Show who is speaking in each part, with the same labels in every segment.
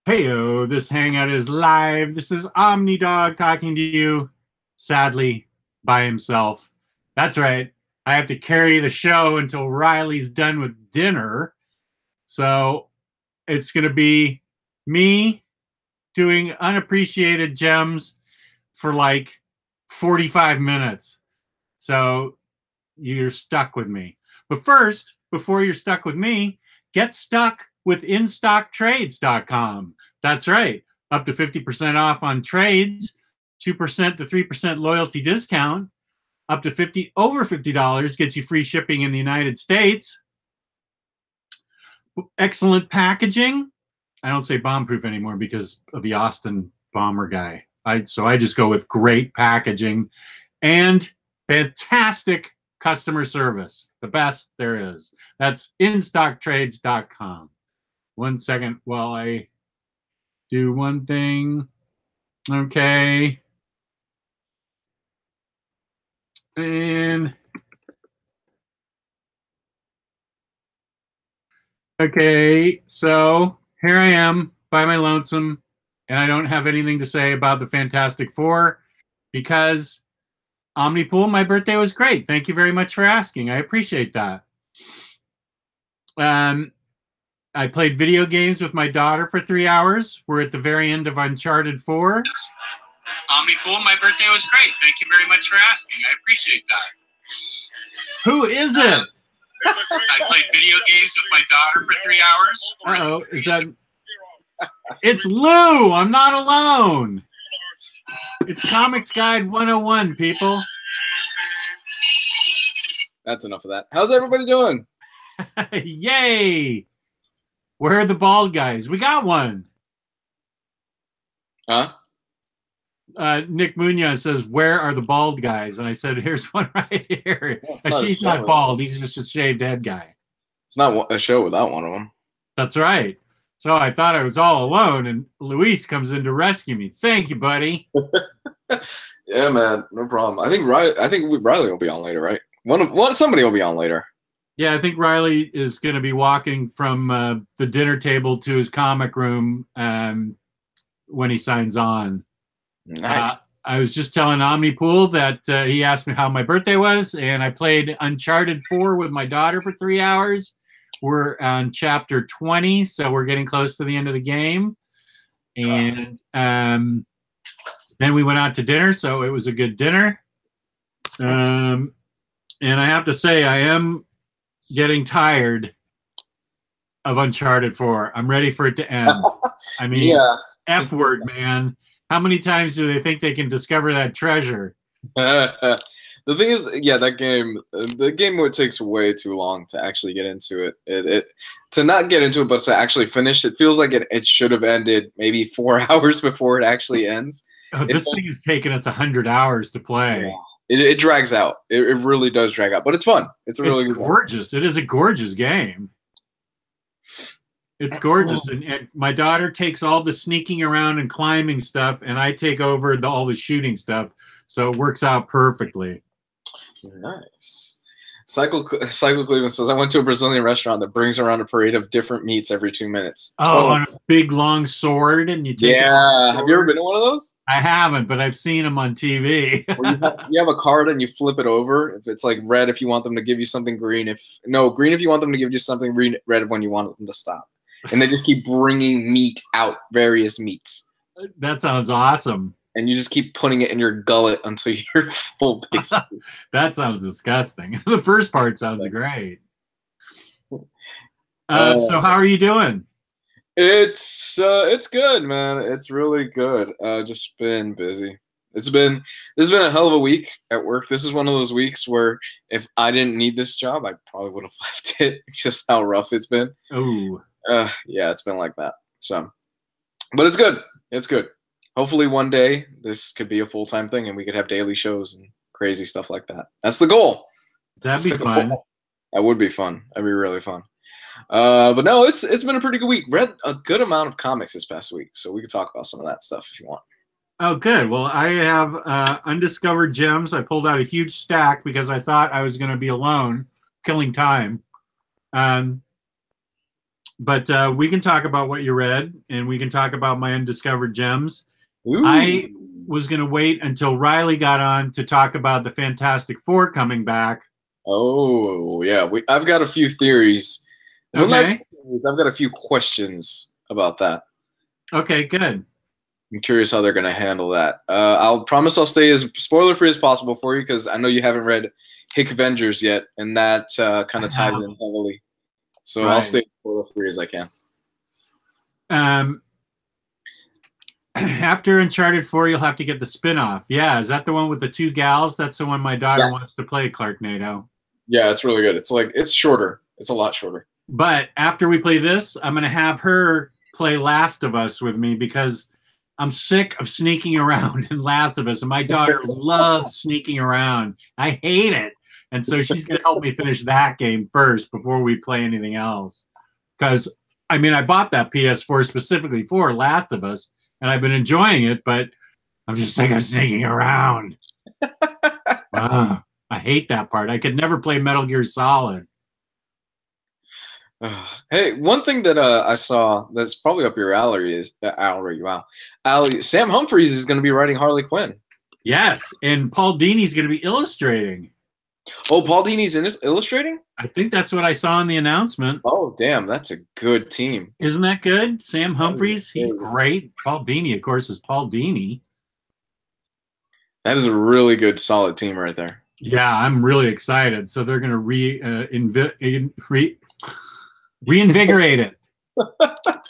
Speaker 1: Heyo, this hangout is live. This is OmniDog talking to you, sadly, by himself. That's right. I have to carry the show until Riley's done with dinner. So it's going to be me doing unappreciated gems for like 45 minutes. So you're stuck with me. But first, before you're stuck with me, get stuck with InStockTrades.com. That's right. Up to 50% off on trades, 2% to 3% loyalty discount, up to over $50 gets you free shipping in the United States. Excellent packaging. I don't say bomb-proof anymore because of the Austin bomber guy. So I just go with great packaging and fantastic customer service. The best there is. That's InStockTrades.com. 1 second while I do one thing. Okay. And okay, so here I am by my lonesome, and I don't have anything to say about the Fantastic Four because Omnipool, my birthday was great. Thank you very much for asking. I appreciate that. I played video games with my daughter for 3 hours. We're at the very end of Uncharted 4. Omnipool, my birthday was great. Thank you very much for asking. I appreciate that. Who is it? I played video games with my daughter for 3 hours. Uh-oh, is that... It's Lou! I'm not alone! It's Comics Guide 101, people.
Speaker 2: That's enough of that. How's everybody doing?
Speaker 1: Yay! Where are the bald guys? We got one.
Speaker 2: Huh?
Speaker 1: Nick Munoz says, where are the bald guys? And I said, here's one right here. She's not bald. He's just a shaved head guy.
Speaker 2: It's not a show without one of them.
Speaker 1: That's right. So I thought I was all alone, and Luis comes in to rescue me. Thank you, buddy.
Speaker 2: Yeah, man. No problem. I think Riley will be on later, right? Somebody will be on later.
Speaker 1: Yeah, I think Riley is going to be walking from the dinner table to his comic room when he signs on.
Speaker 2: Nice.
Speaker 1: I was just telling Omnipool that he asked me how my birthday was, and I played Uncharted 4 with my daughter for 3 hours. We're on chapter 20, so we're getting close to the end of the game. And then we went out to dinner, so it was a good dinner. And I have to say, I am getting tired of Uncharted 4. I'm ready for it to end. I mean, yeah. F word, man. How many times do they think they can discover that treasure?
Speaker 2: The thing is, yeah, the game takes way too long to actually get into it. To not get into it, but to actually finish, it feels like it should have ended maybe 4 hours before it actually ends.
Speaker 1: This thing has taken us 100 hours to play.
Speaker 2: Yeah. It drags out. It really does drag out, but it's fun. It's really
Speaker 1: gorgeous. It is a gorgeous game. It's gorgeous, and my daughter takes all the sneaking around and climbing stuff, and I take over all the shooting stuff, so it works out perfectly.
Speaker 2: Nice. Cycle Cleveland says, I went to a Brazilian restaurant that brings around a parade of different meats every 2 minutes. It's
Speaker 1: on a big long sword, and you take
Speaker 2: have you ever been to one of those?
Speaker 1: I haven't, but I've seen them on TV.
Speaker 2: you have a card and you flip it over. If it's like red, if you want them to give you something green. Green if you want them to give you something, red when you want them to stop. And they just keep bringing meat out, various meats.
Speaker 1: That sounds awesome.
Speaker 2: And you just keep putting it in your gullet until you're full, basically.
Speaker 1: That sounds disgusting. The first part sounds great. So how are you doing?
Speaker 2: It's good, man. It's really good. Just been busy. This has been a hell of a week at work. This is one of those weeks where if I didn't need this job, I probably would have left it. Just how rough it's been.
Speaker 1: Oh.
Speaker 2: Yeah, it's been like that. So, but it's good. It's good. Hopefully one day this could be a full-time thing and we could have daily shows and crazy stuff like that. That's the goal.
Speaker 1: That'd be fun.
Speaker 2: That would be fun. That'd be really fun. But no, it's been a pretty good week. Read a good amount of comics this past week, so we could talk about some of that stuff if you want.
Speaker 1: Oh, good. Well, I have Undiscovered Gems. I pulled out a huge stack because I thought I was going to be alone, killing time. But we can talk about what you read, and we can talk about my undiscovered gems.
Speaker 2: Ooh.
Speaker 1: I was going to wait until Riley got on to talk about the Fantastic Four coming back.
Speaker 2: Oh, yeah. I've got a few theories.
Speaker 1: Okay.
Speaker 2: I've got a few questions about that.
Speaker 1: Okay, good.
Speaker 2: I'm curious how they're going to handle that. I'll promise I'll stay as spoiler-free as possible for you because I know you haven't read Hick Avengers yet, and that kind of ties in heavily. So
Speaker 1: Right.
Speaker 2: I'll stay as spoiler-free as I can.
Speaker 1: After Uncharted 4, you'll have to get the spin-off. Yeah, is that the one with the 2 gals? That's the one my daughter wants to play, Clarknado.
Speaker 2: Yeah, it's really good. It's shorter. It's a lot shorter.
Speaker 1: But after we play this, I'm going to have her play Last of Us with me because I'm sick of sneaking around in Last of Us, and my daughter loves sneaking around. I hate it. And so she's going to help me finish that game first before we play anything else. Because, I mean, I bought that PS4 specifically for Last of Us, and I've been enjoying it, but I'm just sick of sneaking around. I hate that part. I could never play Metal Gear Solid.
Speaker 2: Hey, one thing that I saw that's probably up your alley is Sam Humphries is going to be writing Harley Quinn.
Speaker 1: Yes, and Paul Dini's going to be illustrating.
Speaker 2: Oh, Paul Dini's illustrating?
Speaker 1: I think that's what I saw in the announcement.
Speaker 2: Oh, damn, that's a good team.
Speaker 1: Isn't that good? Sam Humphries, he's great. Paul Dini, of course, is Paul Dini.
Speaker 2: That is a really good, solid team right there.
Speaker 1: Yeah, I'm really excited. So they're going to reinvigorate it.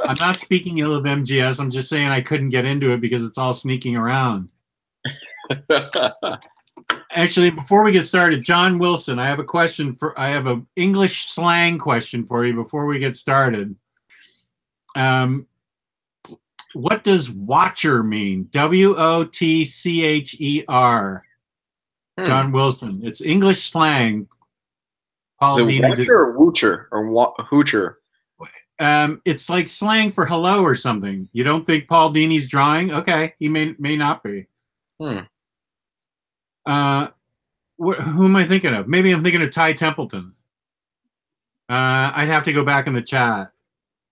Speaker 1: I'm not speaking ill of MGS. I'm just saying I couldn't get into it because it's all sneaking around. Actually, before we get started, John Wilson, I have an English slang question for you before we get started. What does watcher mean? WOTCHER. John Wilson. It's English slang.
Speaker 2: Is it watcher or woocher or hoocher?
Speaker 1: It's like slang for hello or something. You don't think Paul Dini's drawing? Okay, he may not be. Who am I thinking of? Maybe I'm thinking of Ty Templeton. I'd have to go back in the chat.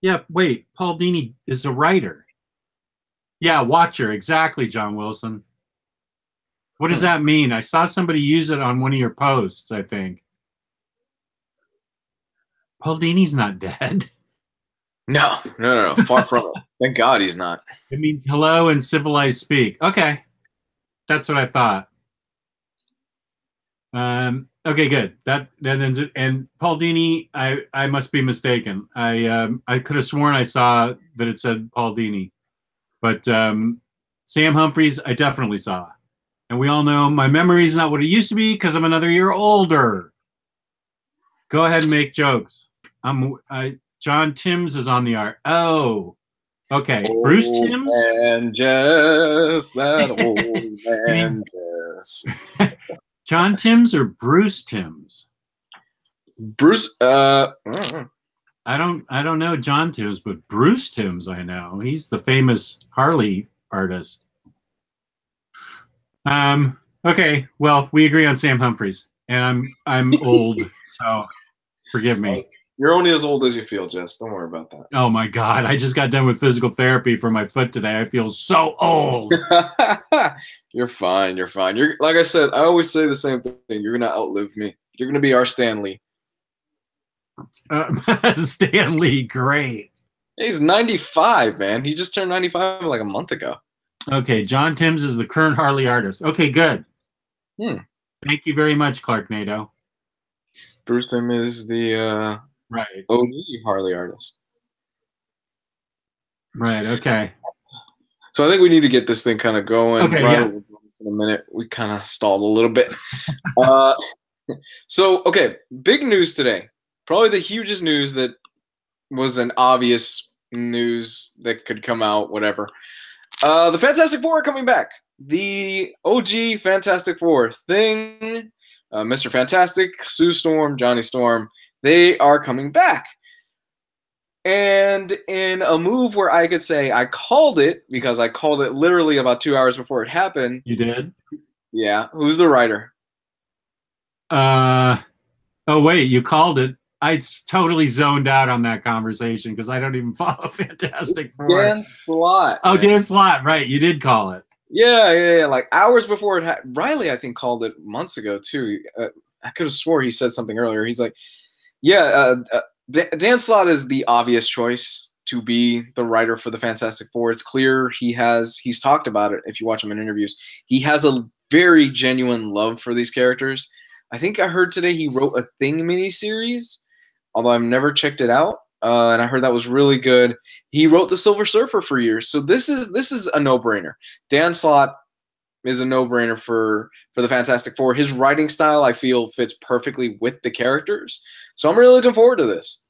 Speaker 1: Yeah, wait. Paul Dini is a writer. Yeah, watcher. Exactly, John Wilson. What does that mean? I saw somebody use it on one of your posts, I think. Paul Dini's not dead.
Speaker 2: No. Far from it. Thank God he's not.
Speaker 1: It means hello in civilized speak. Okay. That's what I thought. Okay, good. That ends it. And Paul Dini, I must be mistaken. I could have sworn I saw that it said Paul Dini. But Sam Humphries, I definitely saw. And we all know my memory is not what it used to be because I'm another year older. Go ahead and make jokes. John Timms is on the art. Oh, okay. Bruce Timms?
Speaker 2: And Jess, that old man Jess.
Speaker 1: John Timms or Bruce Timms?
Speaker 2: Bruce,
Speaker 1: I don't know John Timms, but Bruce Timms I know. He's the famous Harley artist. Okay, well, we agree on Sam Humphries, and I'm old, so forgive me.
Speaker 2: You're only as old as you feel, Jess. Don't worry about that.
Speaker 1: Oh my God, I just got done with physical therapy for my foot today. I feel so old.
Speaker 2: You're fine. You're fine. You're like I said. I always say the same thing. You're gonna outlive me. You're gonna be our Stan Lee.
Speaker 1: Stan Lee, great.
Speaker 2: He's 95, man. He just turned 95 like a month ago.
Speaker 1: Okay, John Timms is the current Harley artist. Okay, good. Thank you very much, Clarknado.
Speaker 2: Bruce Tim is the
Speaker 1: right
Speaker 2: OG Harley artist.
Speaker 1: Right. Okay.
Speaker 2: So I think we need to get this thing kind of going.
Speaker 1: Okay. Yeah.
Speaker 2: In a minute, we kind of stalled a little bit. So okay, big news today. Probably the hugest news that was an obvious news that could come out. Whatever. The Fantastic Four are coming back. The OG Fantastic Four thing. Mr. Fantastic, Sue Storm, Johnny Storm, they are coming back. And in a move where I could say I called it, because I called it literally about 2 hours before it happened.
Speaker 1: You did?
Speaker 2: Yeah. Who's the writer?
Speaker 1: Oh, wait, you called it. I totally zoned out on that conversation because I don't even follow Fantastic Four.
Speaker 2: Dan Slott.
Speaker 1: Oh,
Speaker 2: man.
Speaker 1: Dan Slott, right? You did call it.
Speaker 2: Yeah. Like hours before it Riley, I think, called it months ago too. I could have swore he said something earlier. He's like, yeah, Dan Slott is the obvious choice to be the writer for the Fantastic Four. It's clear he's talked about it. If you watch him in interviews, he has a very genuine love for these characters. I think I heard today he wrote a Thing miniseries, although I've never checked it out. And I heard that was really good. He wrote The Silver Surfer for years, so this is a no-brainer. Dan Slott is a no-brainer for the Fantastic Four. His writing style, I feel, fits perfectly with the characters. So I'm really looking forward to this.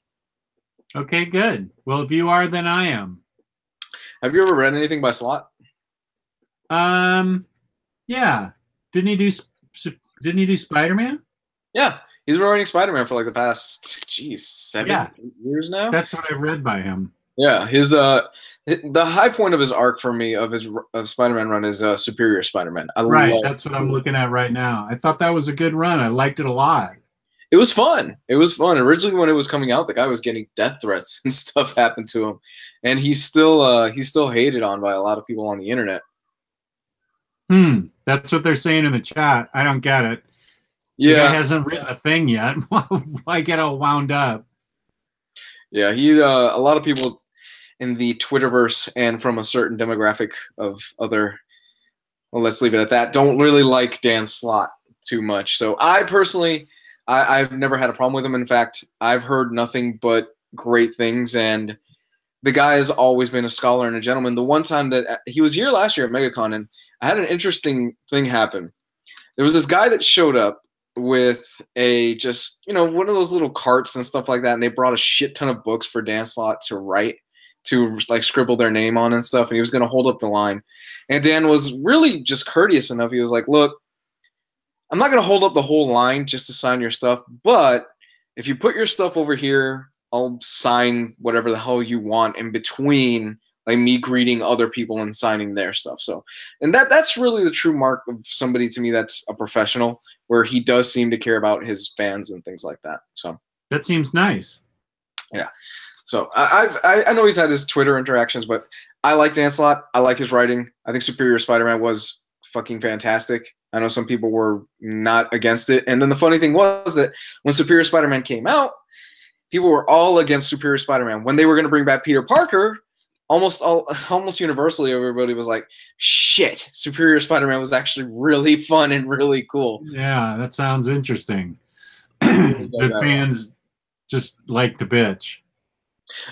Speaker 1: Okay, good. Well, if you are, then I am.
Speaker 2: Have you ever read anything by Slott?
Speaker 1: Yeah. Didn't he do Spider-Man?
Speaker 2: Yeah. He's been writing Spider-Man for like the past, 7 years now.
Speaker 1: That's what I've read by him.
Speaker 2: Yeah, the high point of his arc for me of Spider-Man run is Superior Spider-Man.
Speaker 1: That's what I'm looking at right now. I thought that was a good run. I liked it a lot.
Speaker 2: It was fun. Originally, when it was coming out, the guy was getting death threats and stuff happened to him, and he's still hated on by a lot of people on the internet.
Speaker 1: That's what they're saying in the chat. I don't get it.
Speaker 2: Yeah,
Speaker 1: the guy hasn't written a thing yet. Why get all wound up?
Speaker 2: Yeah, a lot of people in the Twitterverse and from a certain demographic of other, well, let's leave it at that, don't really like Dan Slott too much. So I personally, I've never had a problem with him. In fact, I've heard nothing but great things, and the guy has always been a scholar and a gentleman. The one time that he was here last year at MegaCon, and I had an interesting thing happen. There was this guy that showed up with a just, one of those little carts and stuff like that, and they brought a shit ton of books for Dan Slott to write, to like scribble their name on and stuff, and he was going to hold up the line. And Dan was really just courteous enough. He was like, look, I'm not going to hold up the whole line just to sign your stuff, but if you put your stuff over here, I'll sign whatever the hell you want in between, like me greeting other people and signing their stuff. So, and that's really the true mark of somebody to me that's a professional, where he does seem to care about his fans and things like that. So
Speaker 1: that seems nice.
Speaker 2: Yeah. So I know he's had his Twitter interactions, but I like Dan Slott. I like his writing. I think Superior Spider-Man was fucking fantastic. I know some people were not against it. And then the funny thing was that when Superior Spider-Man came out, people were all against Superior Spider-Man. When they were going to bring back Peter Parker, almost universally, everybody was like, shit, Superior Spider-Man was actually really fun and really cool.
Speaker 1: Yeah, that sounds interesting. The fans just like the bitch.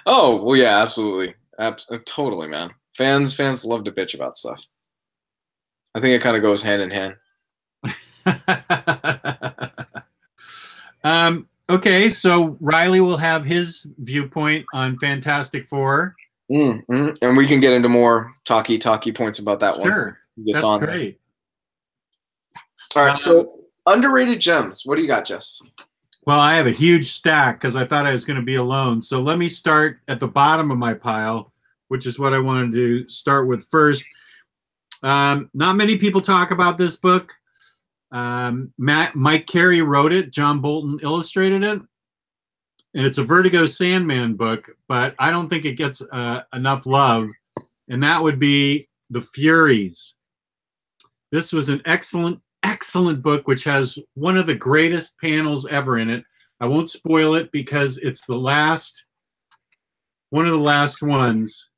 Speaker 2: Oh, well, yeah, absolutely. Totally, man. Fans love to bitch about stuff. I think it kind of goes hand in hand.
Speaker 1: Okay, so Riley will have his viewpoint on Fantastic Four.
Speaker 2: And we can get into more talky points about that once he gets on.
Speaker 1: Great.
Speaker 2: All right, so underrated gems. What do you got, Jess?
Speaker 1: Well, I have a huge stack because I thought I was going to be alone. So let me start at the bottom of my pile, which is what I wanted to start with first. Not many people talk about this book. Mike Carey wrote it. John Bolton illustrated it. And it's a Vertigo Sandman book, but I don't think it gets enough love. And that would be The Furies. This was an excellent book, which has one of the greatest panels ever in it. I won't spoil it because it's one of the last ones.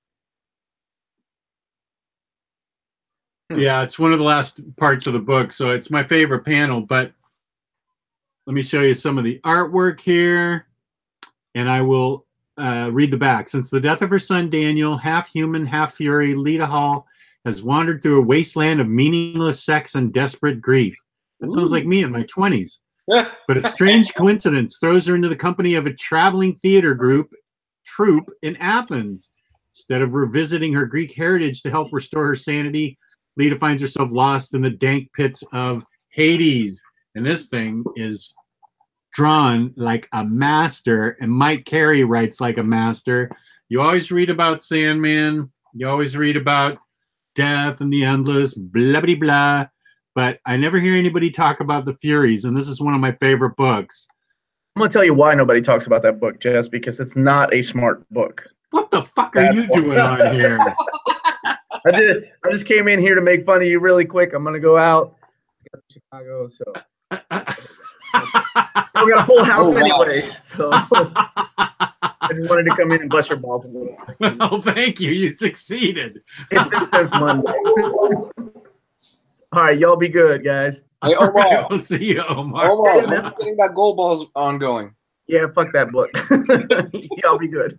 Speaker 1: Yeah, it's one of the last parts of the book, so it's my favorite panel. But let me show you some of the artwork here, and I will read the back. Since the death of her son Daniel, half human, half fury, Lita Hall has wandered through a wasteland of meaningless sex and desperate grief. That sounds like me in my 20s. But a strange coincidence throws her into the company of a traveling theater troupe in Athens. Instead of revisiting her Greek heritage to help restore her sanity, Lita finds herself lost in the dank pits of Hades. And this thing is drawn like a master, and Mike Carey writes like a master. You always read about Sandman. You always read about death and the endless, blah, blah, blah. But I never hear anybody talk about the Furies, and this is one of my favorite books.
Speaker 3: I'm gonna tell you why nobody talks about that book, Jess, because it's not a smart book.
Speaker 1: What the fuck are you doing on here?
Speaker 3: I just came in here to make fun of you really quick. I'm gonna go out. Chicago, so we got a full house anyway. So I just wanted to come in and bust your balls a little.
Speaker 1: Well, thank you. You succeeded.
Speaker 3: It's been since Monday. All right, y'all be good, guys.
Speaker 2: Hey, Omar.
Speaker 1: Right, we'll see you, Omar.
Speaker 2: Omar, I'm getting that goal ball's ongoing.
Speaker 3: Yeah, fuck that book. Y'all be good.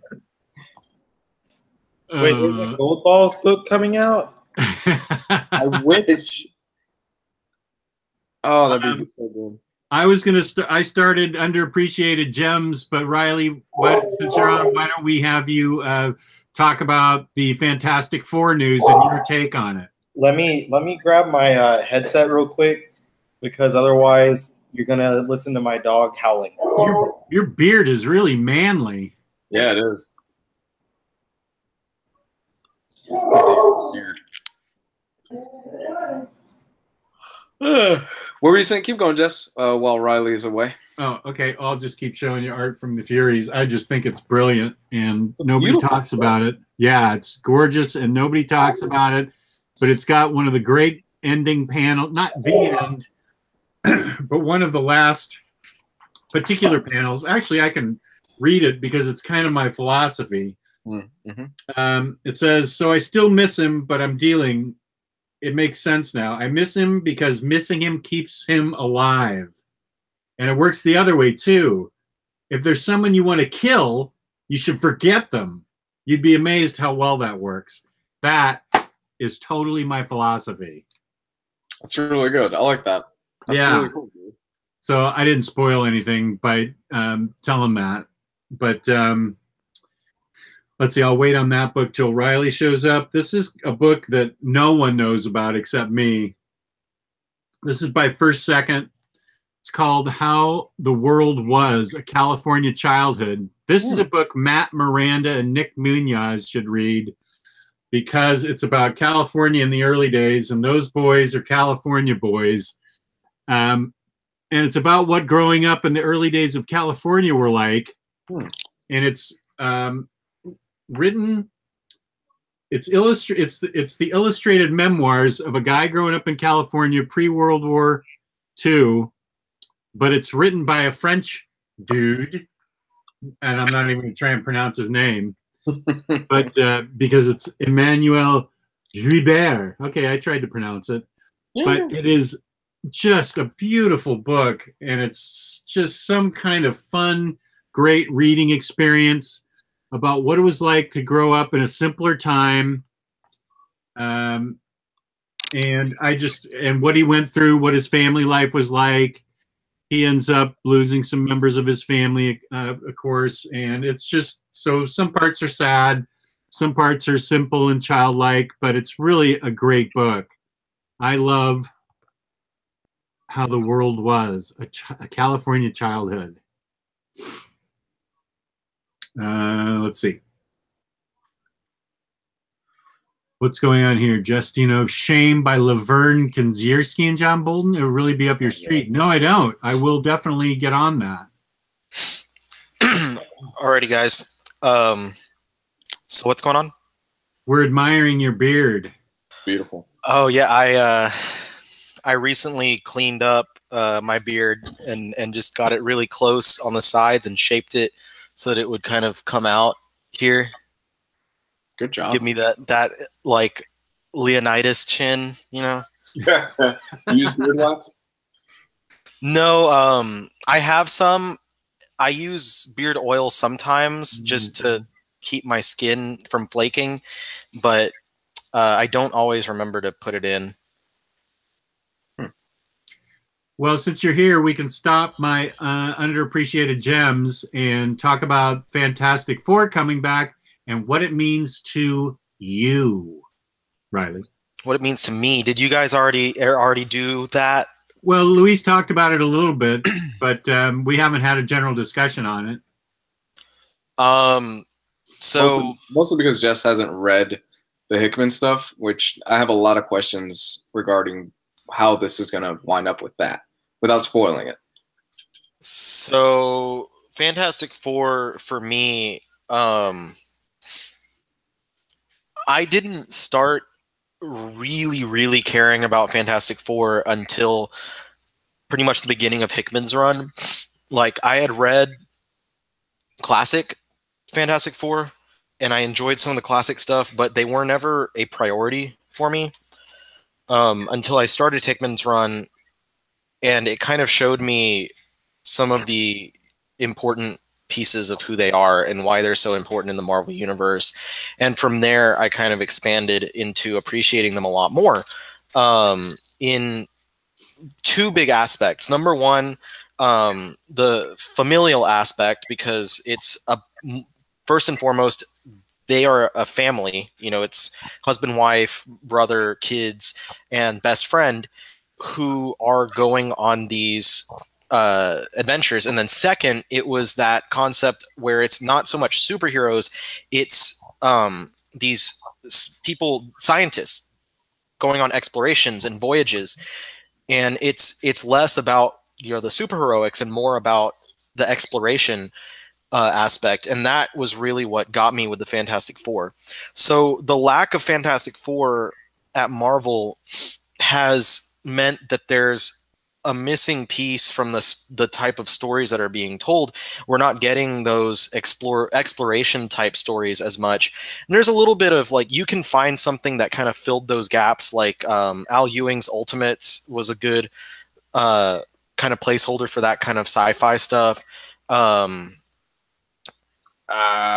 Speaker 4: Wait, there's a Gold Balls book coming out?
Speaker 2: I wish. Oh, that'd be so good.
Speaker 1: I was gonna. I started Underappreciated Gems, but Riley, since you're on, why don't we have you talk about the Fantastic Four news and your take on it?
Speaker 4: Let me grab my headset real quick, because otherwise you're gonna listen to my dog howling.
Speaker 1: Your beard is really manly.
Speaker 2: Yeah, it is. What were you saying? Keep going, Jess, while Riley is away.
Speaker 1: Oh, okay. I'll just keep showing you art from the Furies. I just think it's brilliant, and
Speaker 2: It's
Speaker 1: nobody talks about it. Yeah, it's gorgeous, and nobody talks about it. But it's got one of the great ending panels, not the end, but one of the last particular panels. Actually, I can read it because it's kind of my philosophy.
Speaker 2: Mm-hmm.
Speaker 1: It says, "So I still miss him, but I'm dealing. It makes sense now. I miss him because missing him keeps him alive. And it works the other way, too. If there's someone you want to kill, you should forget them. You'd be amazed how well that works." That is totally my philosophy.
Speaker 2: That's really good. I like that. That's really cool, dude.
Speaker 1: So I didn't spoil anything by telling that. But let's see. I'll wait on that book till Riley shows up. This is a book that no one knows about except me. This is by First Second. It's called How the World Was, A California Childhood. This is a book Matt Miranda and Nick Munoz should read because it's about California in the early days, and those boys are California boys. And it's about what growing up in the early days of California were like. And it's written, it's the illustrated memoirs of a guy growing up in California pre-World War II, but it's written by a French dude, and I'm not even going to try and pronounce his name, but because it's Emmanuel Guibert. Okay, I tried to pronounce it, but it is just a beautiful book, and it's just some kind of fun, great reading experience about what it was like to grow up in a simpler time, and what he went through, what his family life was like. He ends up losing some members of his family, of course, and it's just, so some parts are sad, some parts are simple and childlike, but it's really a great book. I love How the World Was, a California Childhood. Let's see. What's going on here? Just, Shame by Laverne Kanzierski and John Bolton. It will really be up your street. No, I don't. I will definitely get on that.
Speaker 5: Alrighty, guys. So what's going on?
Speaker 1: We're admiring your beard.
Speaker 2: Beautiful.
Speaker 5: Oh yeah, I recently cleaned up my beard and just got it really close on the sides and shaped it so that it would kind of come out here.
Speaker 2: Good job.
Speaker 5: Give me that like Leonidas chin,
Speaker 2: You use beard wax?
Speaker 5: No, I have some. I use beard oil sometimes just to keep my skin from flaking, but I don't always remember to put it in.
Speaker 1: Well, since you're here, we can stop my underappreciated gems and talk about Fantastic Four coming back and what it means to you, Riley.
Speaker 5: What it means to me. Did you guys already do that?
Speaker 1: Well, Luis talked about it a little bit, but we haven't had a general discussion on it.
Speaker 5: So
Speaker 2: mostly because Jess hasn't read the Hickman stuff, which I have a lot of questions regarding how this is going to wind up with that, without spoiling it.
Speaker 5: So Fantastic Four for me, I didn't start really caring about Fantastic Four until pretty much the beginning of Hickman's run. Like, I had read classic Fantastic Four, and I enjoyed some of the classic stuff, but they were never a priority for me until I started Hickman's run, and it kind of showed me some of the important pieces of who they are and why they're so important in the Marvel Universe. And from there, I kind of expanded into appreciating them a lot more in two big aspects. Number one, the familial aspect, because it's first and foremost, they are a family. You know, it's husband, wife, brother, kids, and best friend who are going on these adventures. And then second, it was that concept where it's not so much superheroes, it's these people, scientists, going on explorations and voyages. And it's less about, you know, the superheroics and more about the exploration aspect. And that was really what got me with the Fantastic Four. So the lack of Fantastic Four at Marvel has meant that there's a missing piece from the type of stories that are being told. We're not getting those exploration type stories as much. And there's a little bit of, like, you can find something that kind of filled those gaps. Like Al Ewing's Ultimates was a good kind of placeholder for that kind of sci-fi stuff. I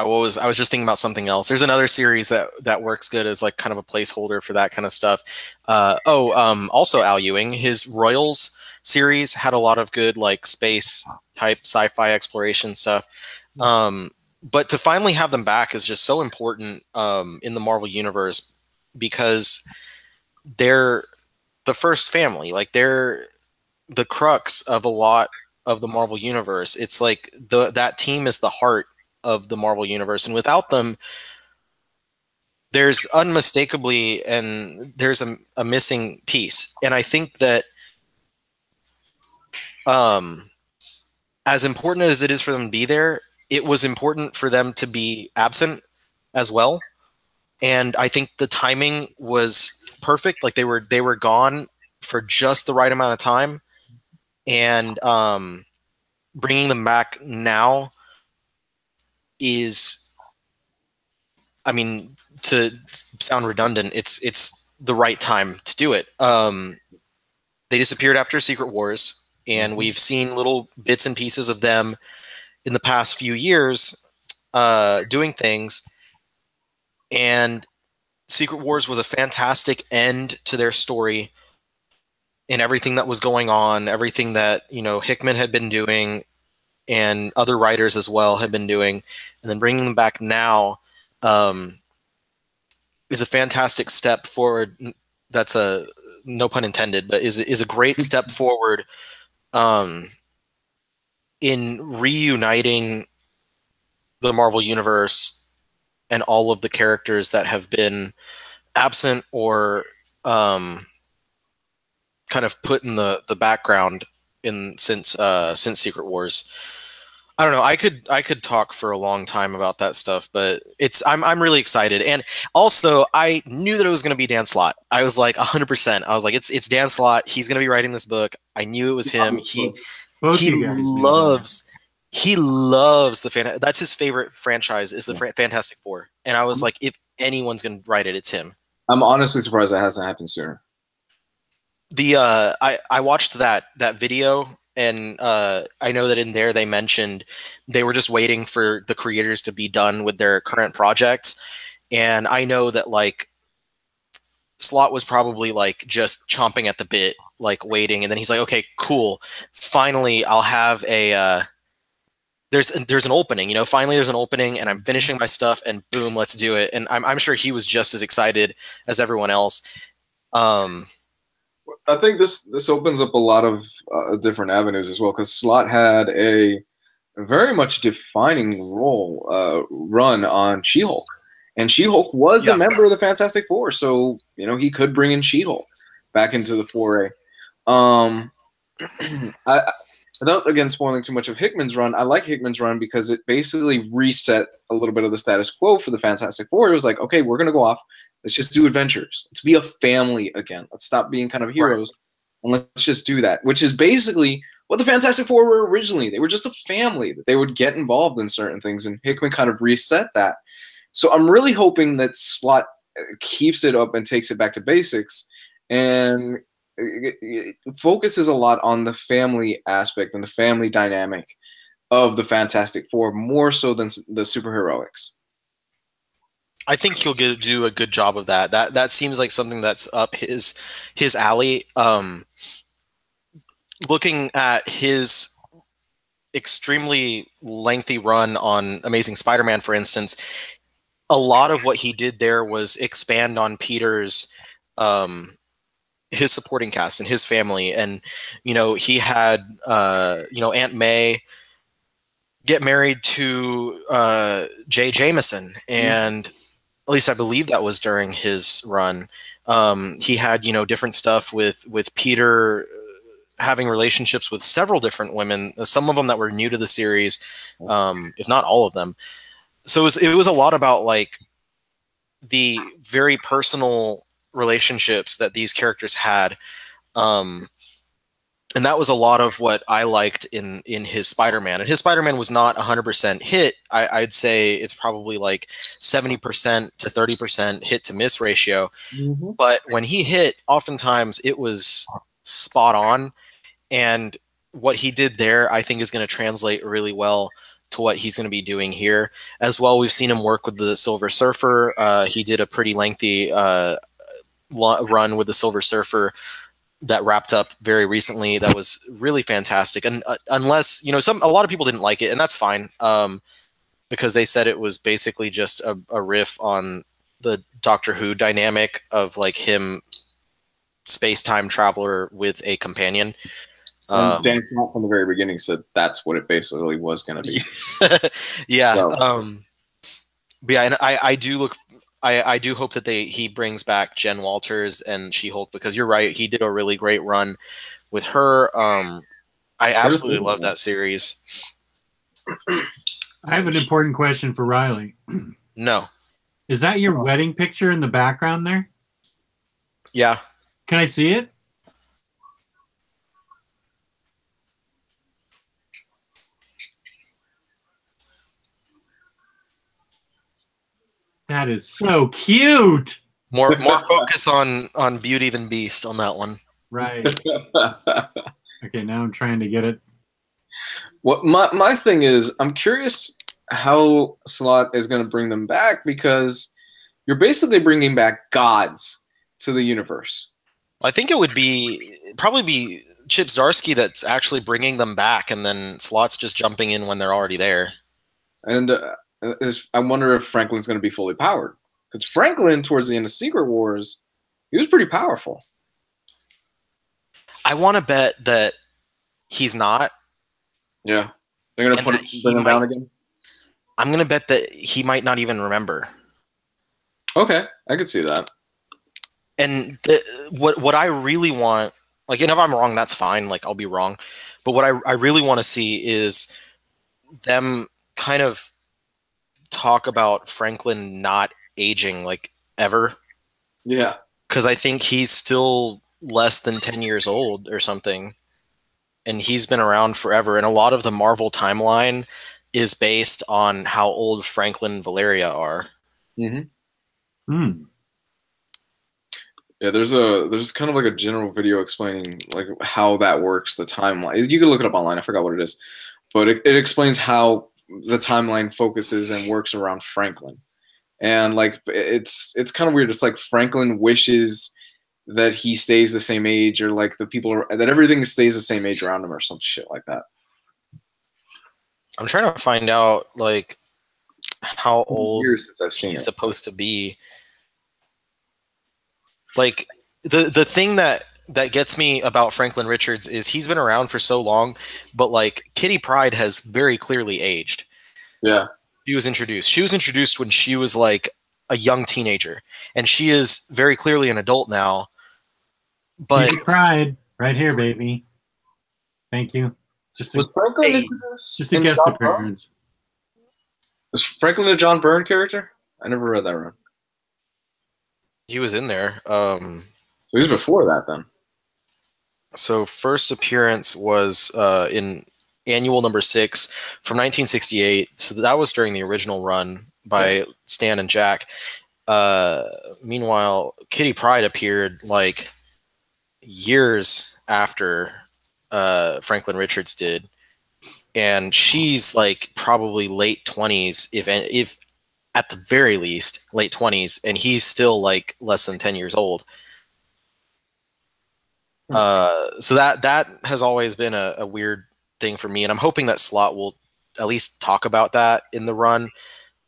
Speaker 5: was just thinking about something else. There's another series that works good as like kind of a placeholder for that kind of stuff. Also Al Ewing, his Royals series had a lot of good like space type sci-fi exploration stuff. But to finally have them back is just so important in the Marvel Universe, because they're the first family. Like, they're the crux of a lot of the Marvel Universe. It's like that team is the heart of the Marvel Universe, and without them, there's unmistakably there's a missing piece. And I think that as important as it is for them to be there, it was important for them to be absent as well. And I think the timing was perfect. Like, they were gone for just the right amount of time, and bringing them back now is, I mean, to sound redundant, it's the right time to do it. They disappeared after Secret Wars, and we've seen little bits and pieces of them in the past few years doing things. And Secret Wars was a fantastic end to their story, and everything that was going on, everything that, you know, Hickman had been doing and other writers as well had been doing, and then bringing them back now is a fantastic step forward. That's a, no pun intended, but is a great step forward in reuniting the Marvel Universe and all of the characters that have been absent or kind of put in the background since Secret Wars. I don't know. I could talk for a long time about that stuff, but I'm really excited. And also, I knew that it was going to be Dan Slott. I was like 100%. I was like, it's Dan Slott. He's going to be writing this book. I knew it was him. He loves the that's his favorite franchise, is the Fantastic Four. And I was like, if anyone's going to write it, it's him.
Speaker 2: I'm honestly surprised that hasn't happened sooner.
Speaker 5: I watched that video. And I know that in there they mentioned they were just waiting for the creators to be done with their current projects. And I know that, like, Slott was probably like just chomping at the bit, like waiting. And then he's like, okay, cool. Finally, I'll have a there's an opening, you know, finally there's an opening, and I'm finishing my stuff, and boom, let's do it. And I'm sure he was just as excited as everyone else.
Speaker 2: I think this opens up a lot of different avenues as well, because Slott had a very much defining run on She-Hulk, and She-Hulk was a member of the Fantastic Four, so, you know, he could bring in She-Hulk back into the foray. without again spoiling too much of Hickman's run, I like Hickman's run because it basically reset a little bit of the status quo for the Fantastic Four. It was like, okay, we're gonna go off. Let's just do adventures. Let's be a family again. Let's stop being kind of heroes, and let's just do that. Which is basically what the Fantastic Four were originally. They were just a family that they would get involved in certain things, and Hickman kind of reset that. So I'm really hoping that Slott keeps it up and takes it back to basics, and it focuses a lot on the family aspect and the family dynamic of the Fantastic Four, more so than the superheroics.
Speaker 5: I think he'll do a good job of that. That seems like something that's up his alley. Looking at his extremely lengthy run on Amazing Spider-Man, for instance, a lot of what he did there was expand on Peter's his supporting cast and his family. And, you know, he had, you know, Aunt May get married to Jay Jameson. And at least I believe that was during his run. He had, you know, different stuff with Peter having relationships with several different women, some of them that were new to the series, if not all of them. So it was a lot about like the very personal relationships that these characters had. And that was a lot of what I liked in his Spider-Man. And his Spider-Man was not 100% hit. I'd say it's probably like 70% to 30% hit to miss ratio. Mm-hmm. But when he hit, oftentimes it was spot on. And what he did there, I think, is going to translate really well to what he's going to be doing here. As well, we've seen him work with the Silver Surfer. He did a pretty lengthy run with the Silver Surfer that wrapped up very recently. That was really fantastic. And unless, you know, a lot of people didn't like it, and that's fine, because they said it was basically just a riff on the Doctor Who dynamic of like him space-time traveler with a companion.
Speaker 2: Dan Slott from the very beginning said that's what it basically was going to be.
Speaker 5: Yeah. So. But yeah, and I do hope that he brings back Jen Walters and She-Hulk, because you're right, he did a really great run with her. I absolutely love that series.
Speaker 1: I have an important question for Riley.
Speaker 5: No.
Speaker 1: Is that your wedding picture in the background there?
Speaker 5: Yeah.
Speaker 1: Can I see it? That is so cute.
Speaker 5: More focus on Beauty than Beast on that one.
Speaker 1: Right. Okay, now I'm trying to get it.
Speaker 2: What my thing is, I'm curious how Slott is going to bring them back, because you're basically bringing back gods to the universe.
Speaker 5: I think it would probably be Chip Zdarsky that's actually bringing them back, and then Slott's just jumping in when they're already there.
Speaker 2: And I wonder if Franklin's going to be fully powered, because Franklin, towards the end of Secret Wars, he was pretty powerful.
Speaker 5: I want to bet that he's not.
Speaker 2: Yeah, they're going to bring him down again.
Speaker 5: I'm going to bet that he might not even remember.
Speaker 2: Okay, I could see that.
Speaker 5: And what I really want, like, and if I'm wrong, that's fine. Like, I'll be wrong. But what I really want to see is them kind of talk about Franklin not aging, like, ever.
Speaker 2: Yeah.
Speaker 5: Because I think he's still less than 10 years old or something. And he's been around forever. And a lot of the Marvel timeline is based on how old Franklin and Valeria are.
Speaker 2: Mm-hmm. Hmm. Yeah, there's kind of like a general video explaining like how that works, the timeline. You can look it up online. I forgot what it is. But it explains how the timeline focuses and works around Franklin. And like it's kind of weird. It's like Franklin wishes that he stays the same age, or like that everything stays the same age around him, or some shit like that.
Speaker 5: I'm trying to find out like how old
Speaker 2: since I've seen
Speaker 5: he's supposed to be. Like the thing that gets me about Franklin Richards is he's been around for so long, but like Kitty Pryde has very clearly aged.
Speaker 2: Yeah.
Speaker 5: She was introduced when she was like a young teenager, and she is very clearly an adult now. But
Speaker 1: Kitty Pryde, right here, baby. Thank you. Just
Speaker 2: Was Franklin
Speaker 5: Hey,
Speaker 2: introduced
Speaker 1: just a
Speaker 2: in
Speaker 1: guest
Speaker 2: John Byrne?
Speaker 1: appearance.
Speaker 2: Was Franklin a John Byrne character? I never read that run.
Speaker 5: he was in there.
Speaker 2: So he was before that then.
Speaker 5: So first appearance was in annual number 6 from 1968. So that was during the original run by Stan and Jack. Meanwhile, Kitty Pryde appeared like years after Franklin Richards did, and she's like probably late 20s, if at the very least late 20s, and he's still like less than 10 years old. So that has always been a weird thing for me, and I'm hoping that Slott will at least talk about that in the run.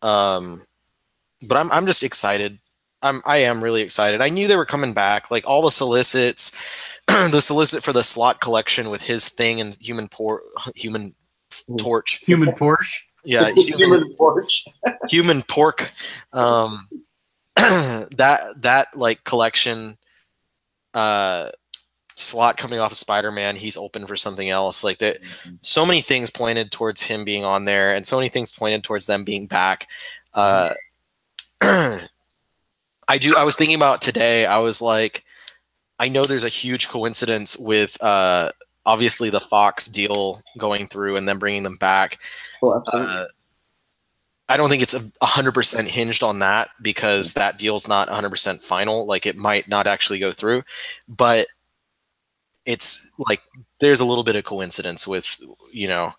Speaker 5: But I'm just excited. I am really excited. I knew they were coming back. Like all the solicits, the solicit for the Slott collection with his thing and human torch.
Speaker 1: Human Porsche.
Speaker 5: Yeah,
Speaker 2: Human Porch.
Speaker 5: human pork. That like collection. Slott coming off of Spider-Man, he's open for something else. Like that, so many things pointed towards him being on there, and so many things pointed towards them being back. I was thinking about today. I was like, I know there's a huge coincidence with obviously the Fox deal going through and then bringing them back.
Speaker 2: Oh, absolutely.
Speaker 5: I don't think it's 100% hinged on that, because that deal's not 100% final. Like it might not actually go through, but it's like there's a little bit of coincidence with, you know,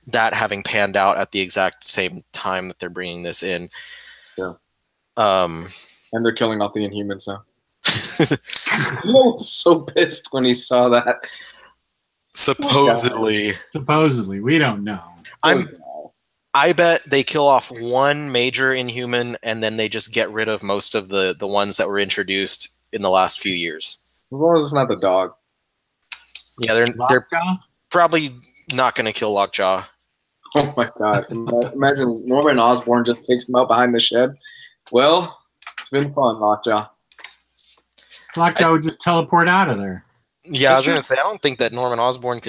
Speaker 5: that having panned out at the exact same time that they're bringing this in.
Speaker 2: Yeah. And they're killing off the Inhumans now. I was so pissed when he saw that.
Speaker 5: Supposedly,
Speaker 1: we don't know.
Speaker 5: I bet they kill off one major Inhuman, and then they just get rid of most of the ones that were introduced in the last few years.
Speaker 2: As long as it's not the dog.
Speaker 5: Yeah, they're
Speaker 1: Lockjaw?
Speaker 5: probably not going to kill Lockjaw.
Speaker 2: Oh my god. Imagine Norman Osborn just takes him out behind the shed. Well, it's been fun, Lockjaw.
Speaker 1: Lockjaw would just teleport out of there.
Speaker 5: Yeah, I was going to say, I don't think that Norman Osborn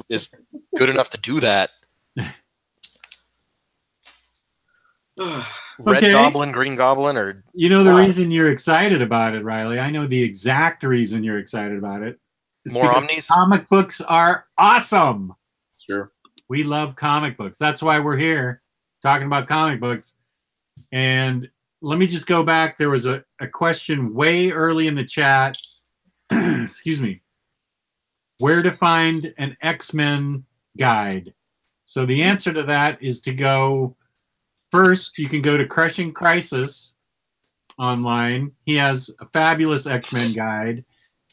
Speaker 5: is good enough to do that. Red
Speaker 1: Okay.
Speaker 5: Goblin, Green Goblin, or
Speaker 1: You know the reason you're excited about it, Riley? I know the exact reason you're excited about it. It's
Speaker 5: more
Speaker 1: because
Speaker 5: Omnis?
Speaker 1: comic books are awesome.
Speaker 2: Sure.
Speaker 1: We love comic books. That's why we're here talking about comic books. And let me just go back. There was a question way early in the chat. Excuse me. Where to find an XMen guide? So the answer to that is to go first. You can go to Crushing Crisis online. He has a fabulous X-Men guide.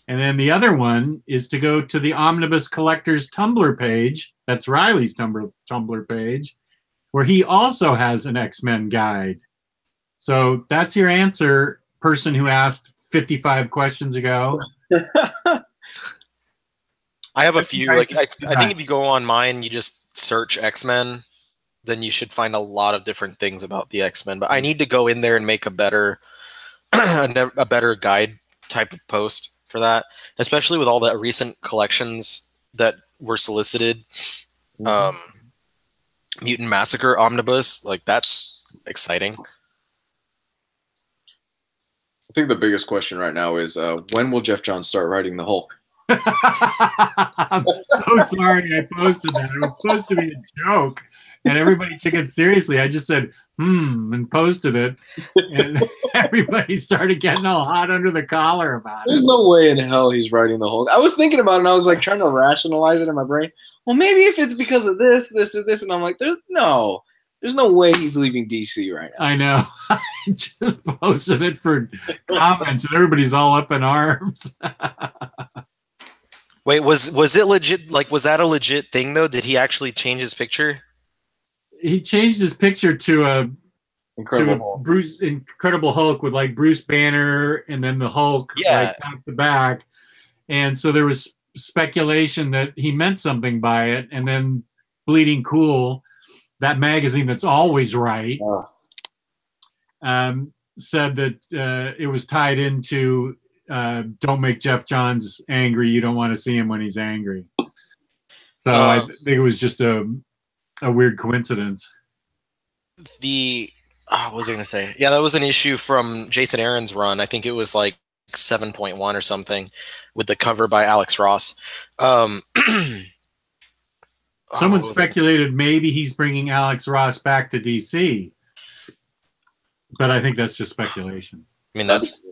Speaker 1: And then the other one is to go to the Omnibus Collectors Tumblr page. That's Riley's Tumblr page, where he also has an X-Men guide. So that's your answer, person who asked 55 questions ago.
Speaker 5: I have a few. Like I think if you go on mine, you just search X-Men, then you should find a lot of different things about the X-Men. But I need to go in there and make a better a better guide type of post for that, especially with all the recent collections that were solicited. Mutant Massacre Omnibus, like that's exciting.
Speaker 2: I think the biggest question right now is when will Jeff Johns start writing the Hulk?
Speaker 1: I'm so sorry I posted that. It was supposed to be a joke, and everybody took it seriously. I just said, and posted it, and everybody started getting all hot under the collar about it.
Speaker 2: There's no way in hell he's writing the Hulk. I was thinking about it, and I was like trying to rationalize it in my brain. Well, maybe if it's because of this, or this, and I'm like, there's no way he's leaving DC right now.
Speaker 1: I know. I just posted it for comments, and everybody's all up in arms.
Speaker 5: Wait, was it legit? Like, was that a legit thing though? Did he actually change his picture?
Speaker 1: He changed his picture to
Speaker 2: Incredible
Speaker 1: Incredible Hulk with like Bruce Banner and then the Hulk like back to back. And so there was speculation that he meant something by it. And then Bleeding Cool, that magazine that's always right, said that it was tied into don't make Jeff Johns angry. You don't want to see him when he's angry. So I think it was just a weird coincidence.
Speaker 5: What was I going to say? Yeah, that was an issue from Jason Aaron's run. I think it was like 7.1 or something with the cover by Alex Ross.
Speaker 1: Someone speculated maybe he's bringing Alex Ross back to DC, but I think that's just speculation.
Speaker 5: I mean, it's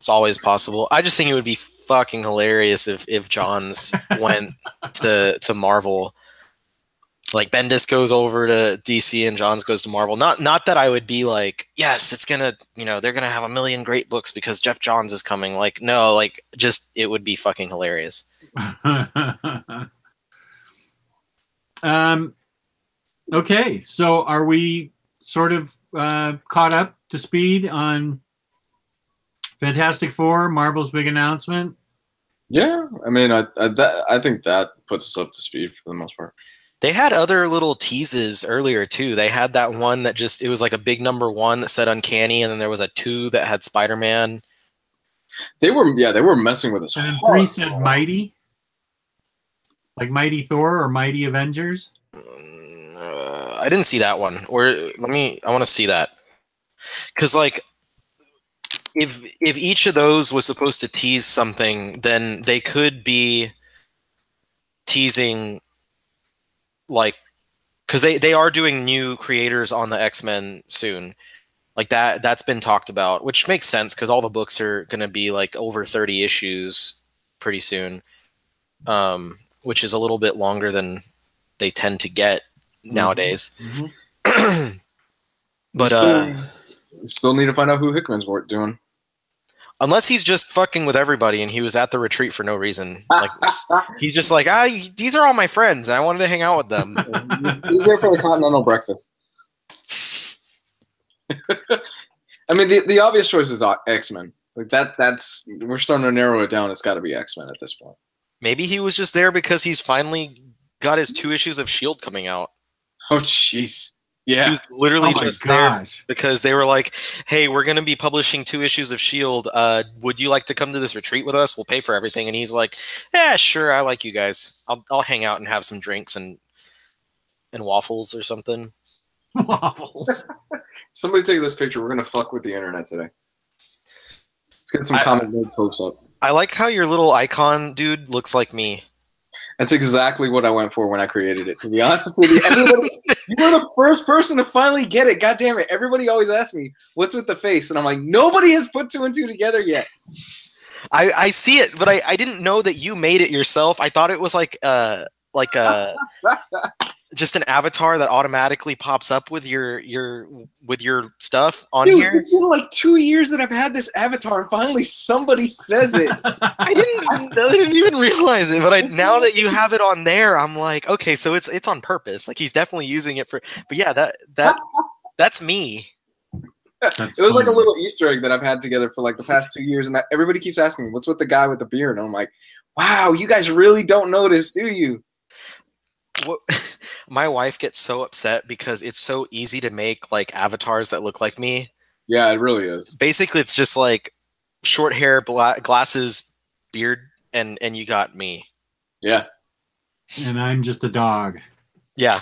Speaker 5: always possible. I just think it would be fucking hilarious if Johns went to Marvel. Like Bendis goes over to DC and Johns goes to Marvel. Not that I would be like, yes, it's gonna, they're gonna have a million great books because Jeff Johns is coming. Like, no, like just it would be fucking hilarious.
Speaker 1: Okay, so are we sort of caught up to speed on Fantastic Four, Marvel's big announcement?
Speaker 2: Yeah, I mean, I think that puts us up to speed for the most part.
Speaker 5: They had other little teases earlier too. They had that one that it was like a big number 1 that said Uncanny, and then there was a 2 that had Spider-Man.
Speaker 2: They were messing with us.
Speaker 1: And then 3 said Mighty, like Mighty Thor or Mighty Avengers.
Speaker 5: I didn't see that one. I want to see that, because like if each of those was supposed to tease something, then they could be teasing. Like, because they are doing new creators on the X-Men soon, like that's been talked about, which makes sense because all the books are going to be like over 30 issues pretty soon, which is a little bit longer than they tend to get nowadays.
Speaker 2: Mm-hmm.
Speaker 5: But
Speaker 2: we still need to find out who Hickman's doing.
Speaker 5: Unless he's just fucking with everybody and he was at the retreat for no reason. Like he's just like, these are all my friends and I wanted to hang out with them.
Speaker 2: He's there for the continental breakfast. I mean, the obvious choice is X-Men. Like that's we're starting to narrow it down. It's got to be X-Men at this point.
Speaker 5: Maybe he was just there because he's finally got his 2 issues of S.H.I.E.L.D. coming out.
Speaker 2: Oh, jeez. Yeah.
Speaker 5: He was literally just there
Speaker 1: gosh.
Speaker 5: because they were like, hey, we're going to be publishing 2 issues of S.H.I.E.L.D. Would you like to come to this retreat with us? We'll pay for everything. And he's like, yeah, sure. I like you guys. I'll hang out and have some drinks and waffles or something.
Speaker 1: Waffles.
Speaker 2: Somebody take this picture. We're going to fuck with the internet today. Let's get some comic books hopes up.
Speaker 5: I like how your little icon dude looks like me.
Speaker 2: That's exactly what I went for when I created it, to be honest with you. You were the first person to finally get it. God damn it. Everybody always asks me, what's with the face? And I'm like, nobody has put 2 and 2 together yet.
Speaker 5: I see it, but I didn't know that you made it yourself. I thought it was like just an avatar that automatically pops up with your stuff on here.
Speaker 2: It's been like 2 years that I've had this avatar, and finally somebody says it.
Speaker 5: I didn't even realize it, but now that you have it on there, I'm like, okay, so it's on purpose. Like he's definitely using it for. But yeah, that's me.
Speaker 2: It was like a little Easter egg that I've had together for like the past 2 years, and everybody keeps asking me, "What's with the guy with the beard?" And I'm like, "Wow, you guys really don't notice, do you?"
Speaker 5: My wife gets so upset because it's so easy to make like avatars that look like me.
Speaker 2: Yeah, it really is.
Speaker 5: Basically, it's just like short hair, glasses, beard, and you got me.
Speaker 2: Yeah.
Speaker 1: And I'm just a dog.
Speaker 5: Yeah.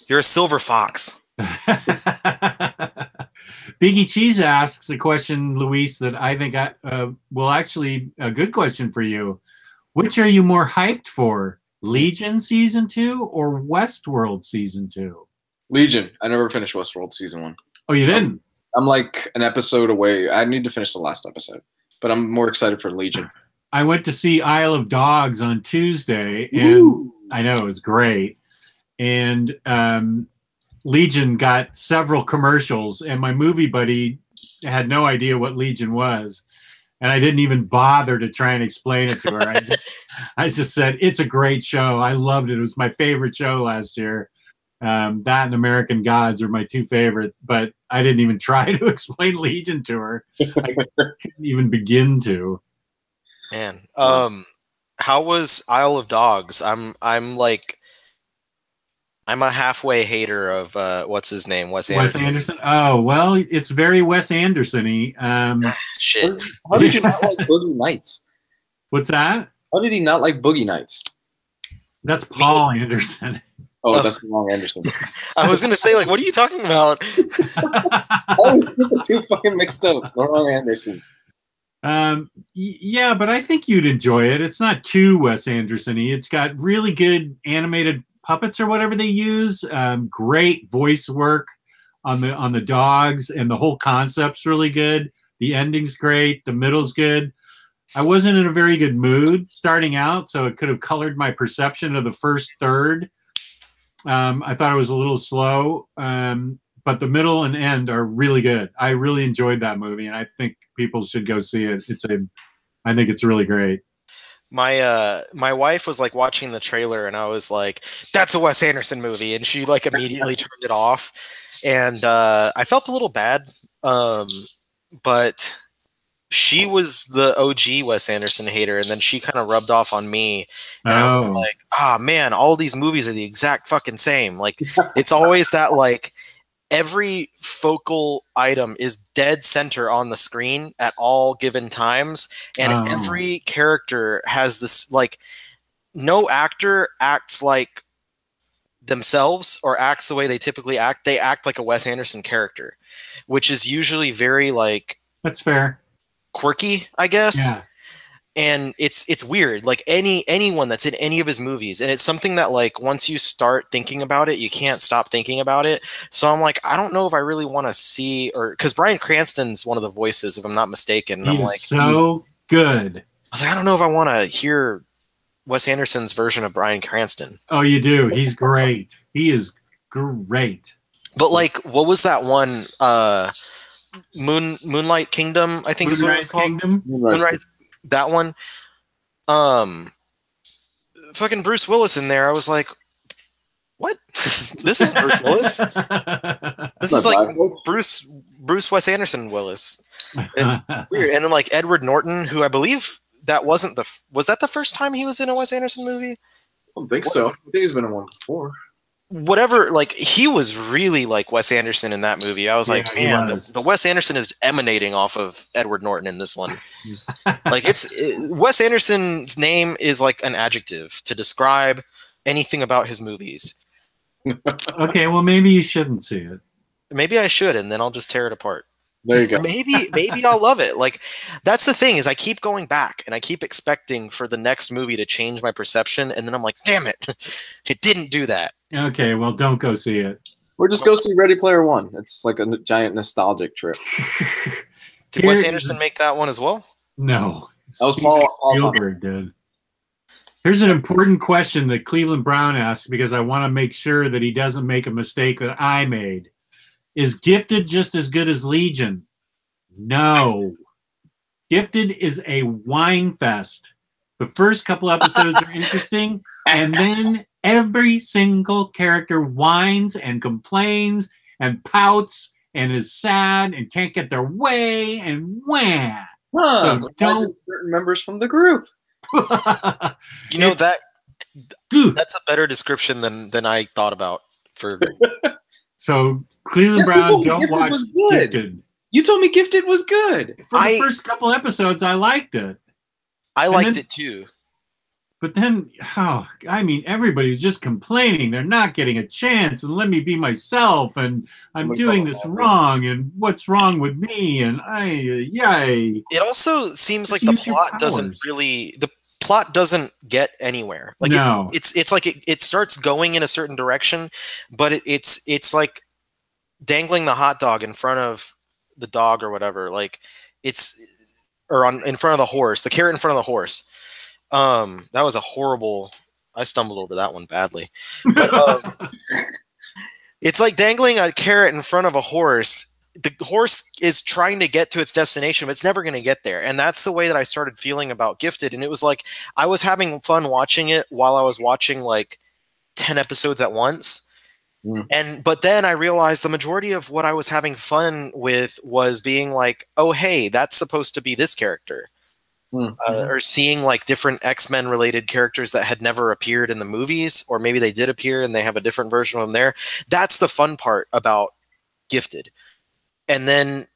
Speaker 5: You're a silver fox.
Speaker 1: Biggie Cheese asks a question, Luis, that I think actually a good question for you. Which are you more hyped for? Legion Season 2 or Westworld Season 2?
Speaker 2: Legion. I never finished Westworld Season 1.
Speaker 1: Oh, you didn't?
Speaker 2: I'm like an episode away. I need to finish the last episode, but I'm more excited for Legion.
Speaker 1: I went to see Isle of Dogs on Tuesday, and I know it was great. And Legion got several commercials, and my movie buddy had no idea what Legion was. And I didn't even bother to try and explain it to her. I just said, it's a great show. I loved it. It was my favorite show last year. That and American Gods are my 2 favorite. But I didn't even try to explain Legion to her. I couldn't even begin to.
Speaker 5: Man, how was Isle of Dogs? I'm a halfway hater of what's his name, Wes Anderson.
Speaker 1: Wes Anderson. Oh well, it's very Wes Anderson-y.
Speaker 5: Shit.
Speaker 2: How did you not like Boogie Nights?
Speaker 1: What's that?
Speaker 2: How did he not like Boogie Nights?
Speaker 1: That's Paul Anderson.
Speaker 2: Oh, that's the wrong Anderson.
Speaker 5: I was gonna say, like, what are you talking about?
Speaker 2: I always get the two fucking mixed up. The wrong Andersons.
Speaker 1: Yeah, but I think you'd enjoy it. It's not too Wes Anderson-y. It's got really good animated puppets or whatever they use. Great voice work on the dogs, and the whole concept's really good. The ending's great. The middle's good. I wasn't in a very good mood starting out, so it could have colored my perception of the first third. I thought it was a little slow, but the middle and end are really good. I really enjoyed that movie, and I think people should go see it. I think it's really great.
Speaker 5: My wife was like watching the trailer, and I was like, "That's a Wes Anderson movie," and she like immediately turned it off, and I felt a little bad, but she was the OG Wes Anderson hater, and then she kind of rubbed off on me. And I was like, man, all these movies are the exact fucking same. Like, it's always that, like, every focal item is dead center on the screen at all given times, and every character has this, like, no actor acts like themselves or acts the way they typically act. They act like a Wes Anderson character, which is usually very, like...
Speaker 1: That's fair.
Speaker 5: Quirky, I guess.
Speaker 1: Yeah.
Speaker 5: And it's weird. Like anyone that's in any of his movies, and it's something that, like, once you start thinking about it, you can't stop thinking about it. So I'm like, I don't know if I really want to see, or because Bryan Cranston's one of the voices, if I'm not mistaken. And I'm like,
Speaker 1: so good.
Speaker 5: I was like, I don't know if I want to hear Wes Anderson's version of Bryan Cranston.
Speaker 1: Oh, you do. He's great. He is great.
Speaker 5: But, like, what was that one? Moonlight Kingdom, I think is what it was called.
Speaker 1: Kingdom?
Speaker 5: Moonrise. That one. Fucking Bruce Willis in there. I was like, what? This isn't Bruce Willis. This is like Bruce Wes Anderson Willis. It's weird. And then, like, Edward Norton, who I believe that was that the first time he was in a Wes Anderson movie?
Speaker 2: I don't think so. I think he's been in one before.
Speaker 5: Whatever, like, he was really like Wes Anderson in that movie. I was like, man, the Wes Anderson is emanating off of Edward Norton in this one. Like, Wes Anderson's name is like an adjective to describe anything about his movies.
Speaker 1: Okay, well, maybe you shouldn't see it.
Speaker 5: Maybe I should, and then I'll just tear it apart.
Speaker 2: There you go.
Speaker 5: Maybe I'll love it. Like, that's the thing, is I keep going back and I keep expecting for the next movie to change my perception, and then I'm like, damn it, it didn't do that.
Speaker 1: Okay, well, don't go see it.
Speaker 2: Or just go see Ready Player One. It's like a giant nostalgic trip.
Speaker 5: Did Wes Anderson make that one as well?
Speaker 1: No.
Speaker 2: That was Paul
Speaker 1: Spielberg did. Here's an important question that Cleveland Brown asked, because I want to make sure that he doesn't make a mistake that I made. Is Gifted just as good as Legion? No. Gifted is a whine fest. The first couple episodes are interesting, and then every single character whines and complains and pouts and is sad and can't get their way and wham.
Speaker 2: So don't certain members from the group.
Speaker 5: You know, that's a better description than I thought about for.
Speaker 1: So Cleveland Brown, don't watch Gifted.
Speaker 2: You told me Gifted was good.
Speaker 1: For the first couple episodes, I liked it.
Speaker 5: I liked it too.
Speaker 1: But then, I mean, everybody's just complaining. They're not getting a chance. And let me be myself. And I'm doing this wrong. And what's wrong with me? And yay.
Speaker 5: It also seems like the plot doesn't get anywhere. Like,
Speaker 1: no.
Speaker 5: It's like it starts going in a certain direction, but it's like dangling the hot dog in front of the dog or whatever. Like, in front of the horse, the carrot in front of the horse. That was a horrible. I stumbled over that one badly. But, it's like dangling a carrot in front of a horse. The horse is trying to get to its destination, but it's never going to get there. And that's the way that I started feeling about Gifted. And it was like I was having fun watching it while I was watching like 10 episodes at once. But then I realized the majority of what I was having fun with was being like, oh, hey, that's supposed to be this character. Or seeing like different XMen related characters that had never appeared in the movies, or maybe they did appear and they have a different version of them there. That's the fun part about Gifted. And then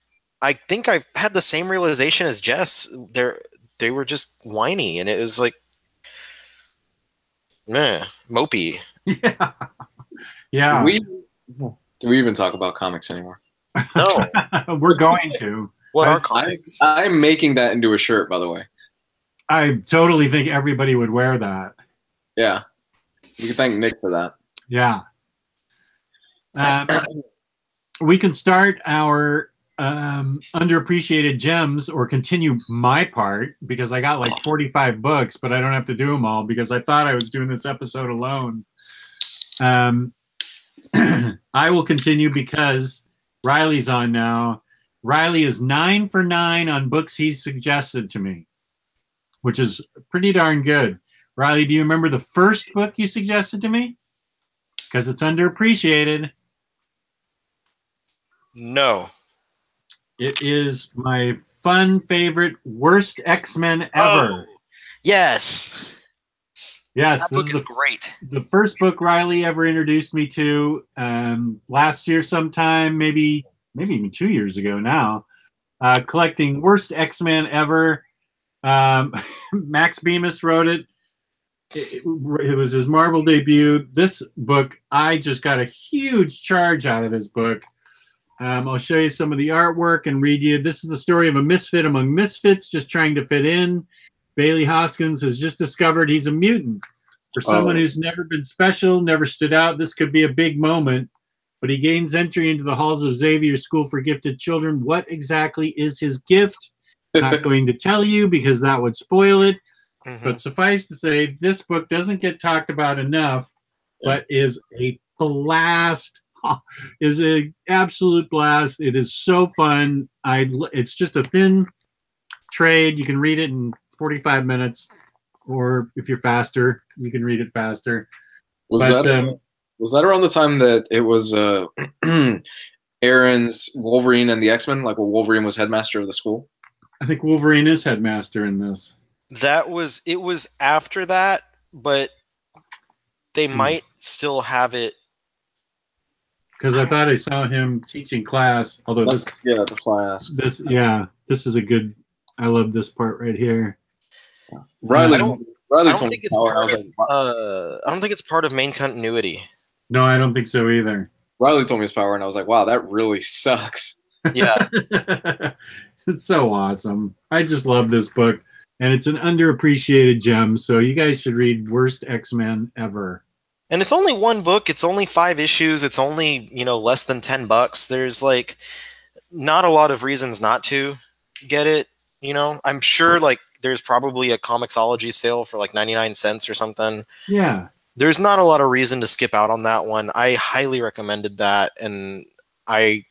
Speaker 5: I think I've had the same realization as Jess. They were just whiny, and it was like, Meh, mopey.
Speaker 1: Yeah. Yeah.
Speaker 2: Do we even talk about comics anymore?
Speaker 5: No.
Speaker 1: We're going to.
Speaker 5: What are comics?
Speaker 2: I'm making that into a shirt, by the way.
Speaker 1: I totally think everybody would wear that.
Speaker 2: Yeah. You can thank Nick for that.
Speaker 1: Yeah. We can start our underappreciated gems, or continue my part, because I got like 45 books, but I don't have to do them all because I thought I was doing this episode alone. I will continue because Riley's on now. Riley is 9 for 9 on books he's suggested to me, which is pretty darn good. Riley, do you remember the first book you suggested to me? Because it's underappreciated.
Speaker 5: No.
Speaker 1: It is my fun favorite, worst X-Men ever.
Speaker 5: Oh, yes.
Speaker 1: Yes,
Speaker 5: That book is great.
Speaker 1: The first book Riley ever introduced me to last year sometime, maybe even 2 years ago now, collecting worst X-Men ever. Max Bemis wrote it. It was his Marvel debut. This book, I just got a huge charge out of this book. I'll show you some of the artwork and read you. This is the story of a misfit among misfits just trying to fit in. Bailey Hoskins has just discovered he's a mutant. For someone who's never been special, never stood out, this could be a big moment. But he gains entry into the halls of Xavier's School for Gifted Children. What exactly is his gift? Not going to tell you because that would spoil it. But suffice to say, this book doesn't get talked about enough, but is a blast. Is an absolute blast. It is so fun. It's just a thin trade. You can read it in 45 minutes, or if you're faster, you can read it faster.
Speaker 2: Was that around the time that it was Aaron's Wolverine and the X-Men, like when Wolverine was headmaster of the school?
Speaker 1: I think Wolverine is headmaster in this.
Speaker 5: It was after that, but they might still have it.
Speaker 1: Because I thought I saw him teaching class. Although
Speaker 2: that's why I asked.
Speaker 1: This is a good. I love this part right here.
Speaker 2: Riley
Speaker 5: I
Speaker 2: told
Speaker 5: don't
Speaker 2: me
Speaker 5: think it's part of main continuity.
Speaker 1: No, I don't think so either.
Speaker 2: Riley told me his power, and I was like, "Wow, that really sucks."
Speaker 5: Yeah,
Speaker 1: it's so awesome. I just love this book, and it's an underappreciated gem. So you guys should read Worst X-Men Ever.
Speaker 5: and it's only one book. It's only 5 issues. It's only less than $10. There's like not a lot of reasons not to get it. I'm sure like there's probably a Comixology sale for like 99 cents or something.
Speaker 1: Yeah.
Speaker 5: There's not a lot of reason to skip out on that one. I highly recommended that, and I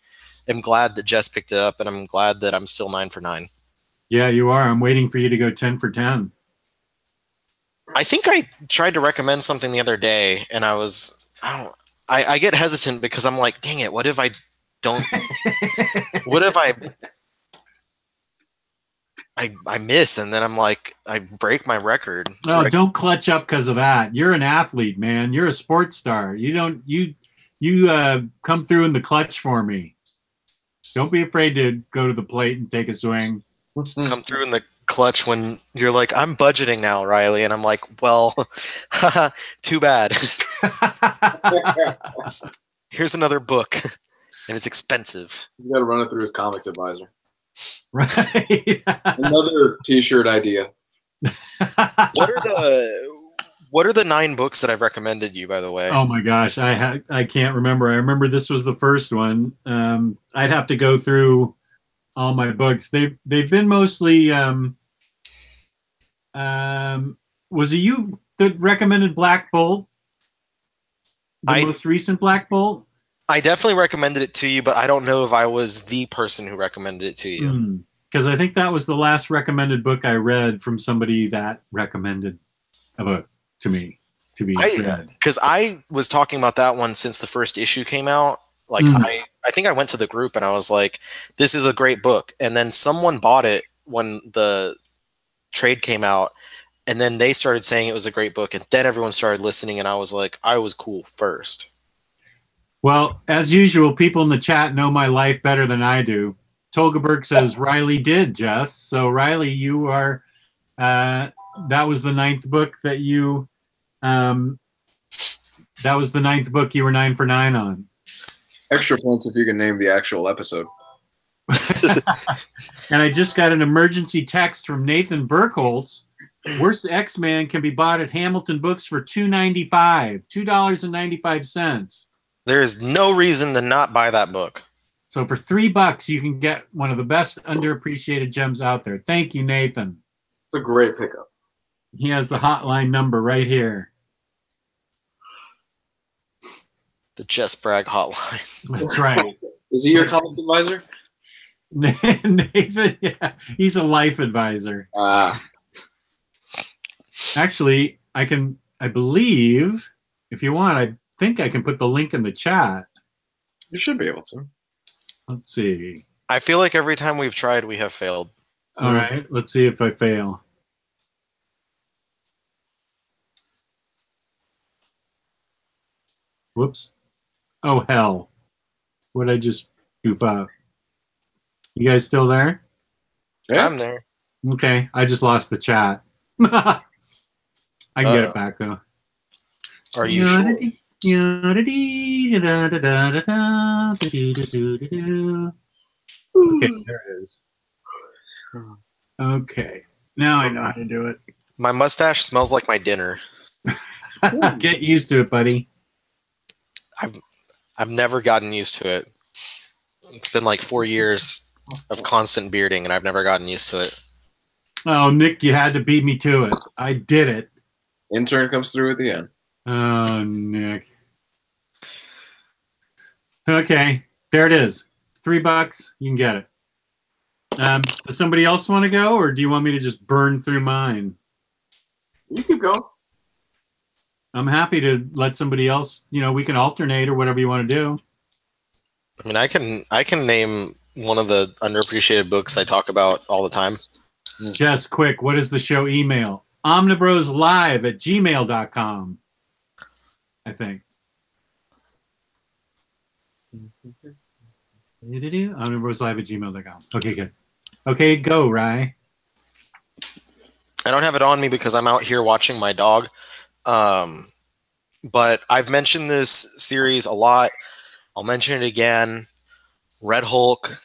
Speaker 5: am glad that Jess picked it up, and I'm glad that I'm still 9 for 9.
Speaker 1: Yeah, you are. I'm waiting for you to go 10 for 10.
Speaker 5: I think I tried to recommend something the other day, and I get hesitant because I'm like, dang it, what if I don't? What if I miss, and then I'm like, I break my record.
Speaker 1: Oh, don't clutch up because of that. You're an athlete, man. You're a sports star. You come through in the clutch for me. Don't be afraid to go to the plate and take a swing.
Speaker 5: Come through in the clutch when you're like, I'm budgeting now, Riley, and I'm like, well, too bad. Here's another book, and it's expensive.
Speaker 2: You got to run it through his comics advisor.
Speaker 1: Right.
Speaker 2: Another T-shirt idea.
Speaker 5: What are the 9 books that I've recommended you, by the way?
Speaker 1: Oh my gosh, I can't remember. I remember this was the first one. I'd have to go through all my books. They've been mostly. Was it you that recommended Black Bolt? The most recent Black Bolt?
Speaker 5: I definitely recommended it to you, but I don't know if I was the person who recommended it to you.
Speaker 1: Because I think that was the last recommended book I read from somebody that recommended a book to me to be read.
Speaker 5: Because I was talking about that one since the first issue came out. Like I think I went to the group and I was like, this is a great book. And then someone bought it when the trade came out. And then they started saying it was a great book. And then everyone started listening. And I was like, I was cool first.
Speaker 1: Well, as usual, people in the chat know my life better than I do. Tolgaberg says Riley did, Jess. So Riley, you are that was the 9th book that you That was the 9th book you were 9 for 9 on.
Speaker 2: Extra points if you can name the actual episode.
Speaker 1: And I just got an emergency text from Nathan Burkholz. Worst X-Men can be bought at Hamilton Books for $2.95.
Speaker 5: There is no reason to not buy that book.
Speaker 1: So for $3, you can get one of the best underappreciated gems out there. Thank you, Nathan.
Speaker 2: It's a great pickup.
Speaker 1: He has the hotline number right here.
Speaker 5: The Jess Bragg hotline.
Speaker 1: That's right.
Speaker 2: Is he your comics advisor?
Speaker 1: Nathan, yeah, he's a life advisor. Actually, I believe, if you want, I think I can put the link in the chat.
Speaker 2: You should be able to.
Speaker 1: Let's see.
Speaker 5: I feel like every time we've tried, we have failed.
Speaker 1: All right, let's see if I fail. Whoops. Oh, hell. What'd I just goof up? You guys still there?
Speaker 2: Yeah.
Speaker 5: I'm there.
Speaker 1: Okay, I just lost the chat. I can get it back, though.
Speaker 5: Are you sure?
Speaker 1: Okay, there it is. Okay, now I know how to do it.
Speaker 5: My mustache smells like my dinner.
Speaker 1: Get used to it, buddy.
Speaker 5: I've never gotten used to it. It's been like 4 years of constant bearding, and I've never gotten used to it.
Speaker 1: Oh, Nick, you had to beat me to it. I did it.
Speaker 2: Intern comes through at the end.
Speaker 1: Oh, Nick. Okay, there it is. $3, you can get it. Does somebody else want to go, or do you want me to just burn through mine?
Speaker 2: You can go.
Speaker 1: I'm happy to let somebody else, we can alternate or whatever you want to do.
Speaker 5: I mean, I can name one of the underappreciated books I talk about all the time.
Speaker 1: Jess, quick, what is the show email? Omnibroslive@gmail.com, I think. Omnibroslive@gmail.com. Okay, good. Okay, go, Rye.
Speaker 5: I don't have it on me because I'm out here watching my dog. But I've mentioned this series a lot. I'll mention it again. Red Hulk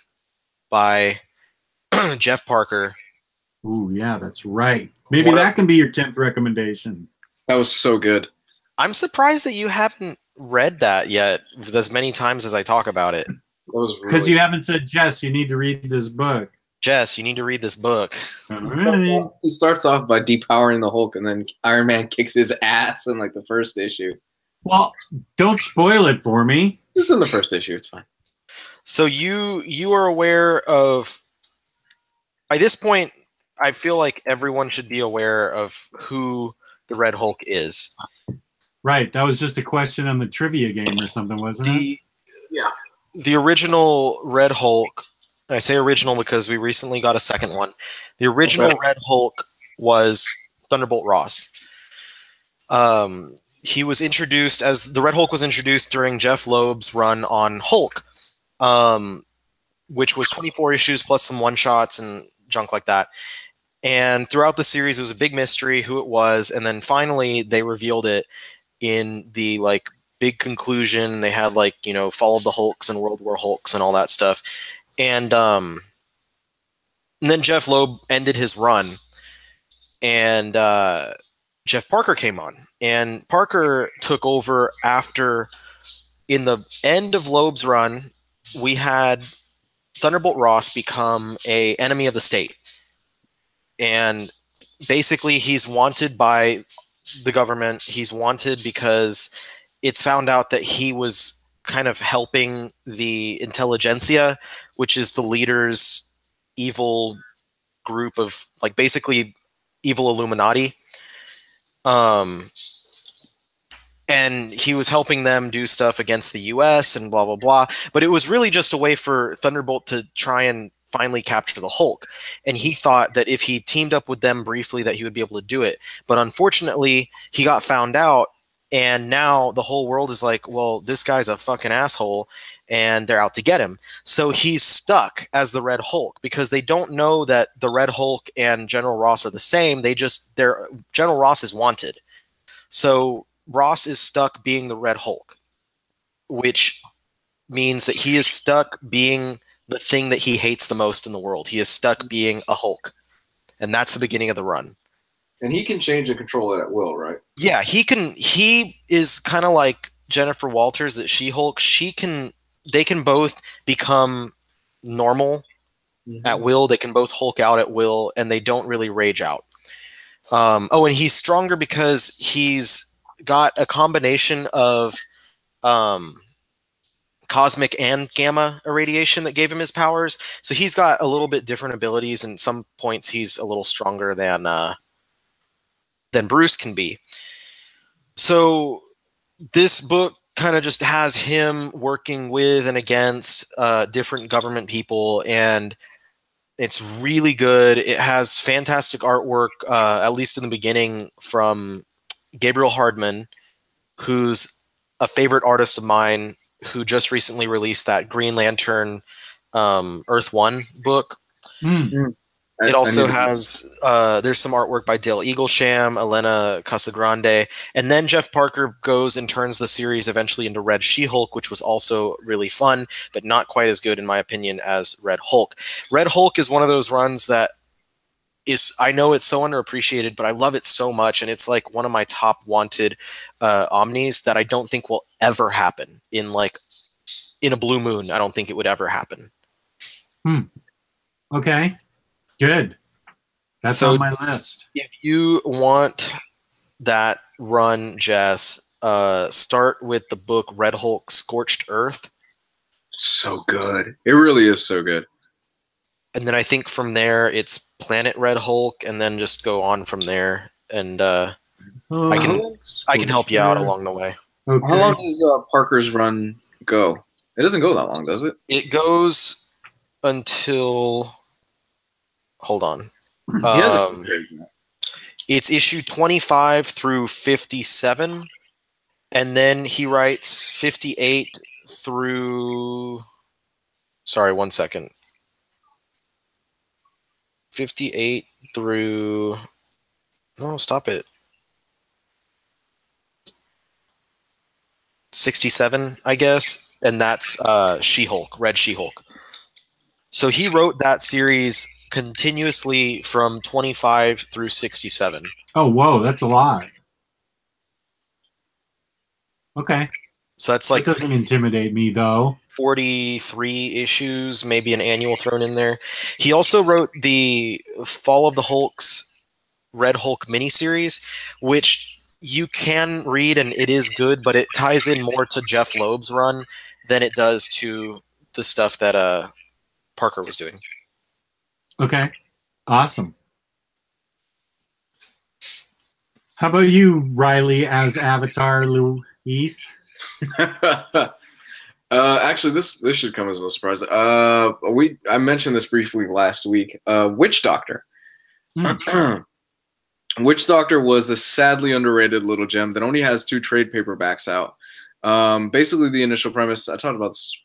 Speaker 5: by Jeff Parker.
Speaker 1: Ooh, yeah, that's right. Maybe that can be your 10th recommendation.
Speaker 2: That was so good.
Speaker 5: I'm surprised that you haven't read that yet as many times as I talk about it.
Speaker 1: Because you haven't said, Jess, you need to read this book.
Speaker 5: Jess, you need to read this book.
Speaker 1: All right.
Speaker 2: He starts off by depowering the Hulk, and then Iron Man kicks his ass in like the first issue.
Speaker 1: Well, don't spoil it for me.
Speaker 2: This is in the first issue. It's fine.
Speaker 5: So you are aware of, by this point, I feel like everyone should be aware of who the Red Hulk is.
Speaker 1: Right. That was just a question on the trivia game or something, wasn't it?
Speaker 2: Yeah.
Speaker 5: The original Red Hulk, I say original because we recently got a second one. The original Red Hulk was Thunderbolt Ross. He was introduced as the Red Hulk was introduced during Jeff Loeb's run on Hulk, which was 24 issues plus some one-shots and junk like that. And throughout the series, it was a big mystery who it was, and then finally they revealed it in the big conclusion. They had Fall of the Hulks and World War Hulks and all that stuff. And then Jeff Loeb ended his run, and Jeff Parker came on. And Parker took over after, in the end of Loeb's run, we had Thunderbolt Ross become an enemy of the state. And basically he's wanted by the government. He's wanted because it's found out that he was kind of helping the intelligentsia, which is the leader's evil group of basically evil Illuminati. And he was helping them do stuff against the US and blah, blah, blah. But it was really just a way for Thunderbolt to try and finally capture the Hulk. And he thought that if he teamed up with them briefly that he would be able to do it. But unfortunately, he got found out. And now the whole world is like, well, this guy's a fucking asshole, and they're out to get him. So he's stuck as the Red Hulk because they don't know that the Red Hulk and General Ross are the same. General Ross is wanted. So Ross is stuck being the Red Hulk, which means that he is stuck being the thing that he hates the most in the world. He is stuck being a Hulk. And that's the beginning of the run.
Speaker 2: And he can change and control it at will, right?
Speaker 5: Yeah, he can. He is kind of like Jennifer Walters at She-Hulk. They can both become normal at will. They can both Hulk out at will, and they don't really rage out. And he's stronger because he's got a combination of cosmic and gamma irradiation that gave him his powers. So he's got a little bit different abilities, and some points he's a little stronger than Bruce can be. So this book kind of just has him working with and against different government people, and it's really good. It has fantastic artwork, at least in the beginning, from Gabriel Hardman, who's a favorite artist of mine, who just recently released that Green Lantern Earth 1 book. It also has, there's some artwork by Dale Eaglesham, Elena Casagrande, and then Jeff Parker goes and turns the series eventually into Red She-Hulk, which was also really fun, but not quite as good, in my opinion, as Red Hulk. Red Hulk is one of those runs that is, I know it's so underappreciated, but I love it so much, and it's like one of my top wanted Omnis that I don't think will ever happen in a blue moon. I don't think it would ever happen.
Speaker 1: Okay. Good. That's on my list.
Speaker 5: If you want that run, Jess, start with the book Red Hulk Scorched Earth.
Speaker 2: So good. It really is so good.
Speaker 5: And then I think from there it's Planet Red Hulk, and then just go on from there. And I can help you out along the way.
Speaker 1: Okay.
Speaker 2: How long does Parker's run go? It doesn't go that long, does it?
Speaker 5: It goes until... Hold on. It's issue 25 through 57, and then he writes 58 through... Sorry, 1 second. 58 through... No, stop it. 67, I guess, and that's She-Hulk, Red She-Hulk. So he wrote that series continuously from 25 through 67.
Speaker 1: Oh, whoa, that's a lot. Okay.
Speaker 5: So that's like...
Speaker 1: That doesn't intimidate me, though.
Speaker 5: 43 issues, maybe an annual thrown in there. He also wrote the Fall of the Hulks Red Hulk miniseries, which you can read, and it is good, but it ties in more to Jeff Loeb's run than it does to the stuff that Parker was doing.
Speaker 1: Okay. Awesome. How about you, Riley, as Avatar Luis?
Speaker 2: Actually, this should come as no surprise. I mentioned this briefly last week. Witch Doctor. Witch Doctor was a sadly underrated little gem that only has 2 trade paperbacks out. Basically, the initial premise, I talked about this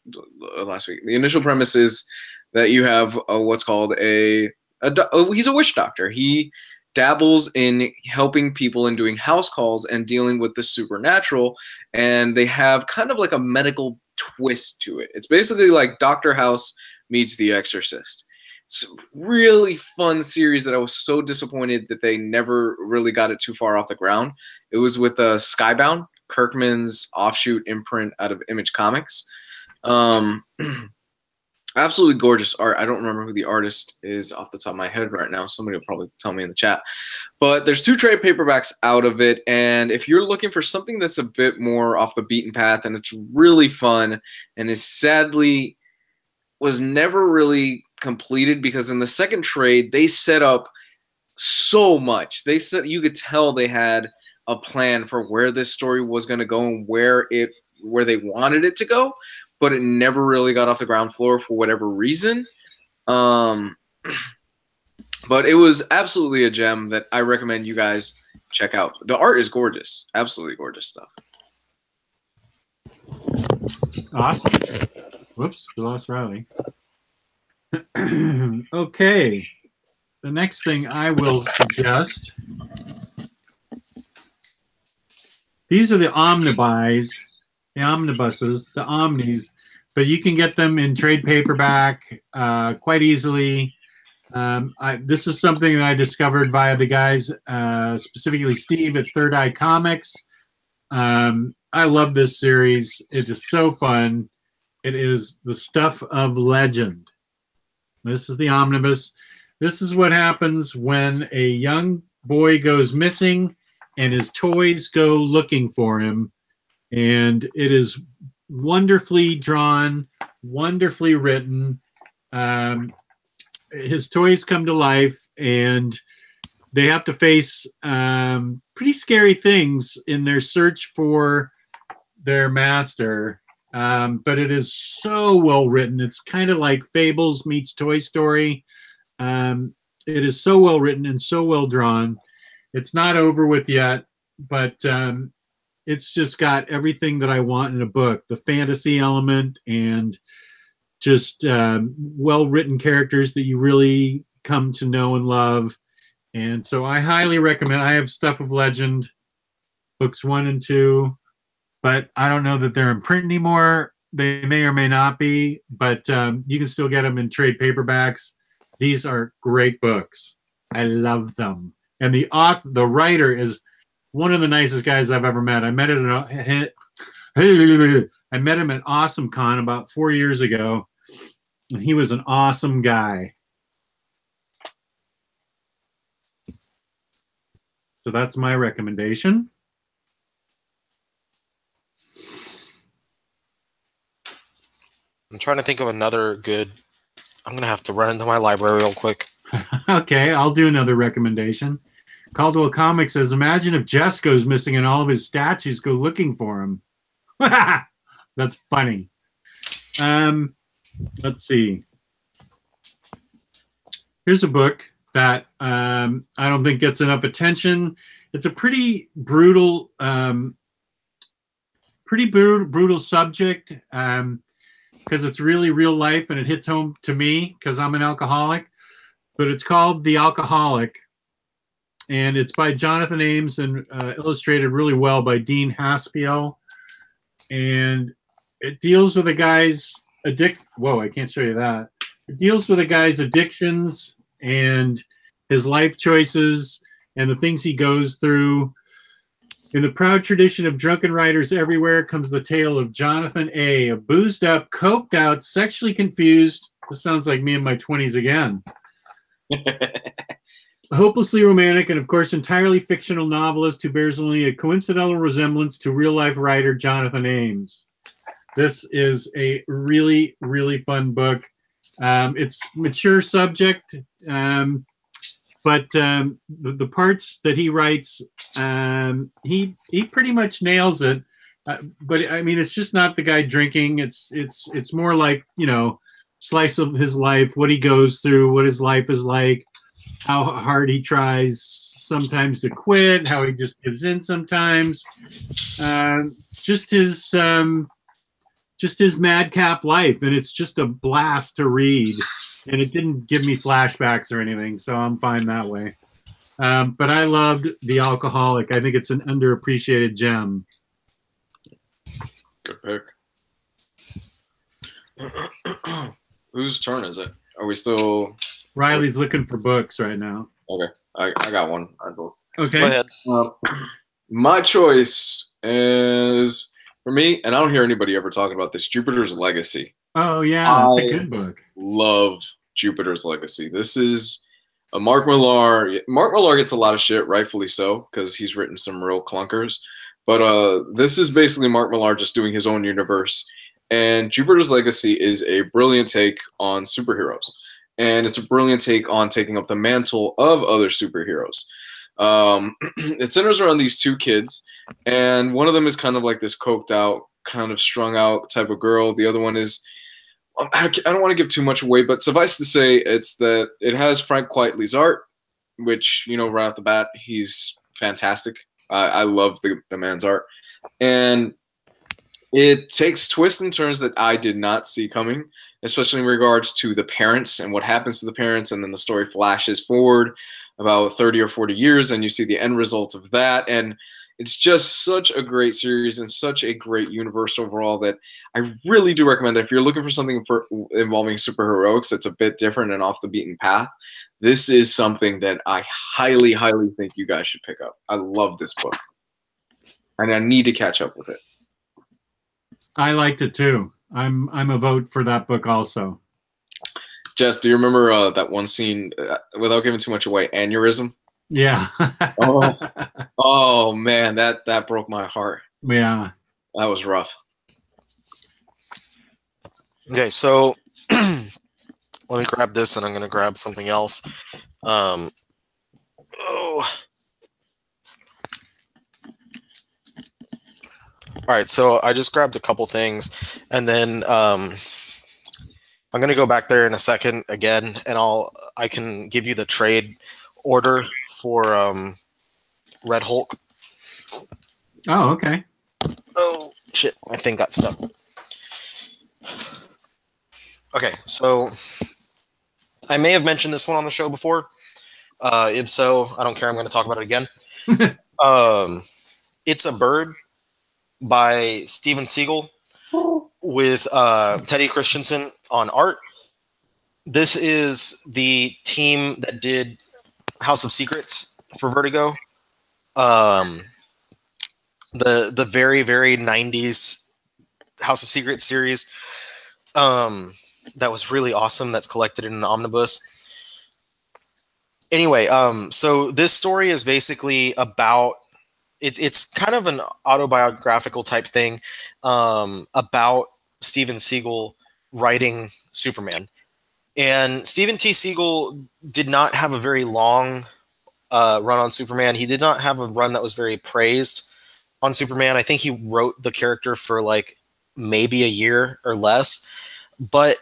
Speaker 2: last week. The initial premise is that you have what's called he's a witch doctor. He dabbles in helping people and doing house calls and dealing with the supernatural, and they have kind of like a medical twist to it. It's basically like Dr. House meets The Exorcist. It's a really fun series that I was so disappointed that they never really got it too far off the ground. It was with Skybound, Kirkman's offshoot imprint out of Image Comics. Absolutely gorgeous art. I don't remember who the artist is off the top of my head right now. Somebody will probably tell me in the chat. But there's 2 trade paperbacks out of it, and if you're looking for something that's a bit more off the beaten path and it's really fun and is sadly was never really completed, because in the second trade they set up so much. You could tell they had a plan for where this story was going to go and where they wanted it to go, but it never really got off the ground floor for whatever reason. But it was absolutely a gem that I recommend you guys check out. The art is gorgeous. Absolutely gorgeous stuff.
Speaker 1: Awesome. Whoops, we lost Riley. Okay. The next thing I will suggest These are the omnibuys, the omnibuses, the omnis, but you can get them in trade paperback quite easily. This is something that I discovered via the guys, specifically Steve at Third Eye Comics. I love this series. It is so fun. It is the stuff of legend. This is the omnibus. This is what happens when a young boy goes missing and his toys go looking for him. And it is wonderfully drawn, wonderfully written. His toys come to life and they have to face pretty scary things in their search for their master. But it is so well written. It's kind of like Fables meets Toy Story. It is so well written and so well drawn. It's not over with yet, but it's just got everything that I want in a book. The fantasy element and just well-written characters that you really come to know and love. And so I highly recommend. I have Stuff of Legend, books 1 and 2, but I don't know that they're in print anymore. They may or may not be, but you can still get them in trade paperbacks. These are great books. I love them. And the writer is one of the nicest guys I've ever met. I met him at Awesome Con about 4 years ago, and he was an awesome guy. So that's my recommendation.
Speaker 5: I'm trying to think of another good. I'm going to have to run into my library real quick.
Speaker 1: Okay, I'll do another recommendation. Caldwell Comics says, imagine if Jess goes missing and all of his statues go looking for him. That's funny. Let's see. Here's a book that I don't think gets enough attention. It's a pretty brutal subject because it's really real life and it hits home to me because I'm an alcoholic. But it's called The Alcoholic, and it's by Jonathan Ames and illustrated really well by Dean Haspiel. And it deals with a guy's Whoa, I can't show you that. It deals with a guy's addictions and his life choices and the things he goes through. In the proud tradition of drunken writers everywhere comes the tale of Jonathan A., a boozed up, coked out, sexually confused. This sounds like me in my 20s again. Hopelessly romantic and, of course, entirely fictional novelist who bears only a coincidental resemblance to real-life writer Jonathan Ames. This is a really, really fun book. It's mature subject, but the parts that he writes, he pretty much nails it. But I mean, it's just not the guy drinking. It's more like, you know, slice of his life, what he goes through, what his life is like, how hard he tries sometimes to quit, how he just gives in sometimes, just his madcap life. And it's just a blast to read, and it didn't give me flashbacks or anything, so I'm fine that way. But I loved The Alcoholic. I think it's an underappreciated gem.
Speaker 2: Good pick. Whose turn is it? Are we still?
Speaker 1: Riley's looking for books right now.
Speaker 2: Okay, I got one.
Speaker 1: Okay.
Speaker 5: Go ahead.
Speaker 2: My choice is, for me, and I don't hear anybody ever talking about this, Jupiter's Legacy.
Speaker 1: Oh, yeah, it's a good book.
Speaker 2: Love Jupiter's Legacy. This is a Mark Millar. Mark Millar gets a lot of shit, rightfully so, because he's written some real clunkers. But this is basically Mark Millar just doing his own universe. And Jupiter's Legacy is a brilliant take on superheroes. And it's a brilliant take on taking up the mantle of other superheroes. It centers around these two kids. And one of them is kind of like this coked out, kind of strung out type of girl. The other one is, I don't want to give too much away, but suffice to say, it's that it has Frank Quitely's art, which, you know, right off the bat, he's fantastic. I love the man's art. And it takes twists and turns that I did not see coming, especially in regards to the parents and what happens to the parents. And then the story flashes forward about 30 or 40 years, and you see the end result of that. And It's just such a great series and such a great universe overall that I really do recommend that if you're looking for something involving superheroics that's a bit different and off the beaten path, this is something that I highly, highly think you guys should pick up. I love this book. And I need to catch up with it.
Speaker 1: I liked it too. I'm a vote for that book also.
Speaker 2: Jess, do you remember that one scene, without giving too much away, aneurysm?
Speaker 1: Yeah.
Speaker 2: Oh man, that broke my heart.
Speaker 1: Yeah.
Speaker 2: That was rough.
Speaker 5: Okay, so let me grab this, and I'm going to grab something else. Oh. All right, so I just grabbed a couple things, and then I'm going to go back there in a second again, and I can give you the trade order for Red Hulk.
Speaker 1: Oh, okay.
Speaker 5: Oh, shit, my thing got stuck. Okay, so I may have mentioned this one on the show before. If so, I don't care. I'm going to talk about it again. It's a Bird by Steven Siegel with Teddy Christensen on art. This is the team that did House of Secrets for Vertigo. The very, very 90s House of Secrets series. That was really awesome. That's collected in an omnibus. Anyway, so this story is basically about it's kind of an autobiographical type thing about Steven Siegel writing Superman. And Steven T. Siegel did not have a very long run on Superman. He did not have a run that was very praised on Superman. I think he wrote the character for like maybe a year or less. But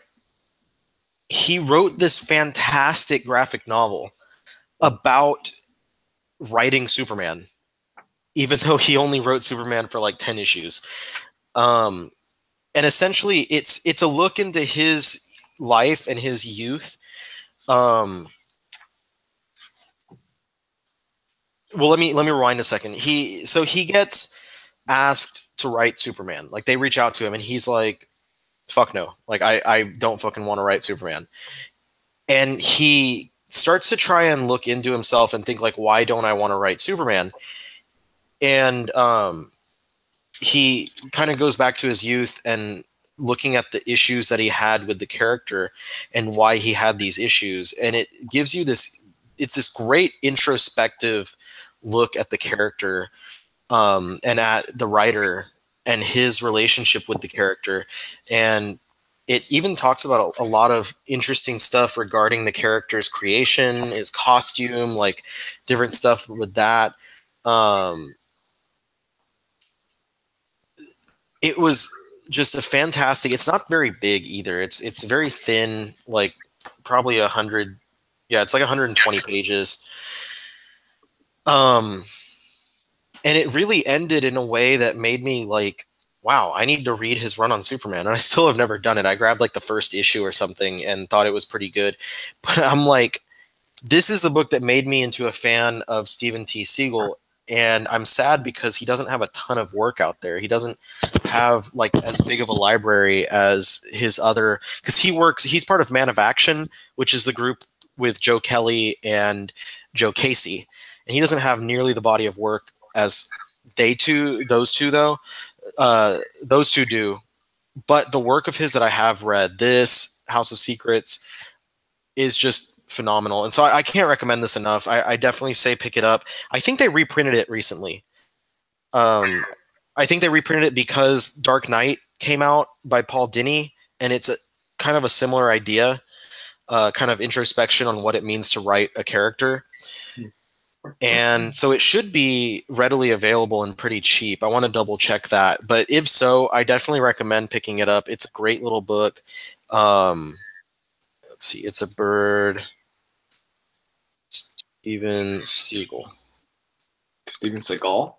Speaker 5: he wrote this fantastic graphic novel about writing Superman, even though he only wrote Superman for like 10 issues. And essentially, it's a look into his life and his youth. Well, let me rewind a second. He gets asked to write Superman. Like, they reach out to him, and he's like, fuck no. Like, I don't fucking want to write Superman. And he starts to try and look into himself and think, like, why don't I want to write Superman? And he kind of goes back to his youth and looking at the issues that he had with the character and why he had these issues. And it gives you this great introspective look at the character and at the writer and his relationship with the character. And it even talks about a lot of interesting stuff regarding the character's creation, his costume, like different stuff with that. It was just a fantastic, it's not very big either. It's very thin, like probably 100. Yeah, it's like 120 pages. And it really ended in a way that made me like, wow, I need to read his run on Superman. And I still have never done it. I grabbed like the first issue or something and thought it was pretty good. But I'm like, this is the book that made me into a fan of Steven T. Siegel. And I'm sad because he doesn't have a ton of work out there. He doesn't have like as big of a library as his other, because he's part of Man of Action, which is the group with Joe Kelly and Joe Casey. And he doesn't have nearly the body of work as those two though. Those two do. But the work of his that I have read, this House of Secrets, is just phenomenal. And so I can't recommend this enough. I definitely say pick it up. I think they reprinted it recently. I think they reprinted it because Dark Knight came out by Paul Dini, and it's kind of a similar idea, kind of introspection on what it means to write a character. And so it should be readily available and pretty cheap. I want to double check that. But if so, I definitely recommend picking it up. It's a great little book. Let's see. It's a Bird. Steven Siegel.
Speaker 2: Steven Seagal?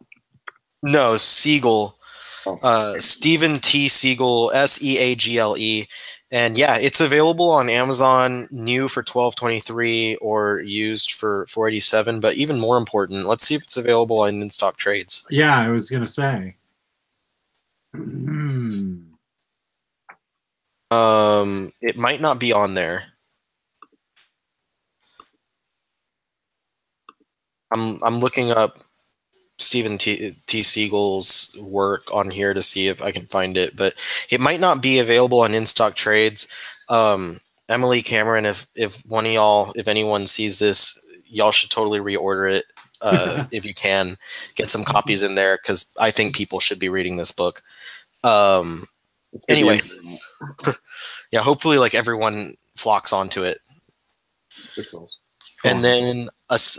Speaker 5: No, Siegel.
Speaker 2: Oh.
Speaker 5: Steven T. Siegel, Seagle. And yeah, it's available on Amazon, new for $12.23 or used for $4.87. But even more important, let's see if it's available in stock trades.
Speaker 1: Yeah, I was gonna say.
Speaker 5: It might not be on there. I'm looking up Stephen T. Siegel's work on here to see if I can find it, but it might not be available on in-stock trades. Emily, Cameron, if one of y'all, if anyone sees this, y'all should totally reorder it. If you can get some copies in there, because I think people should be reading this book. Anyway, yeah, hopefully like everyone flocks onto it. And then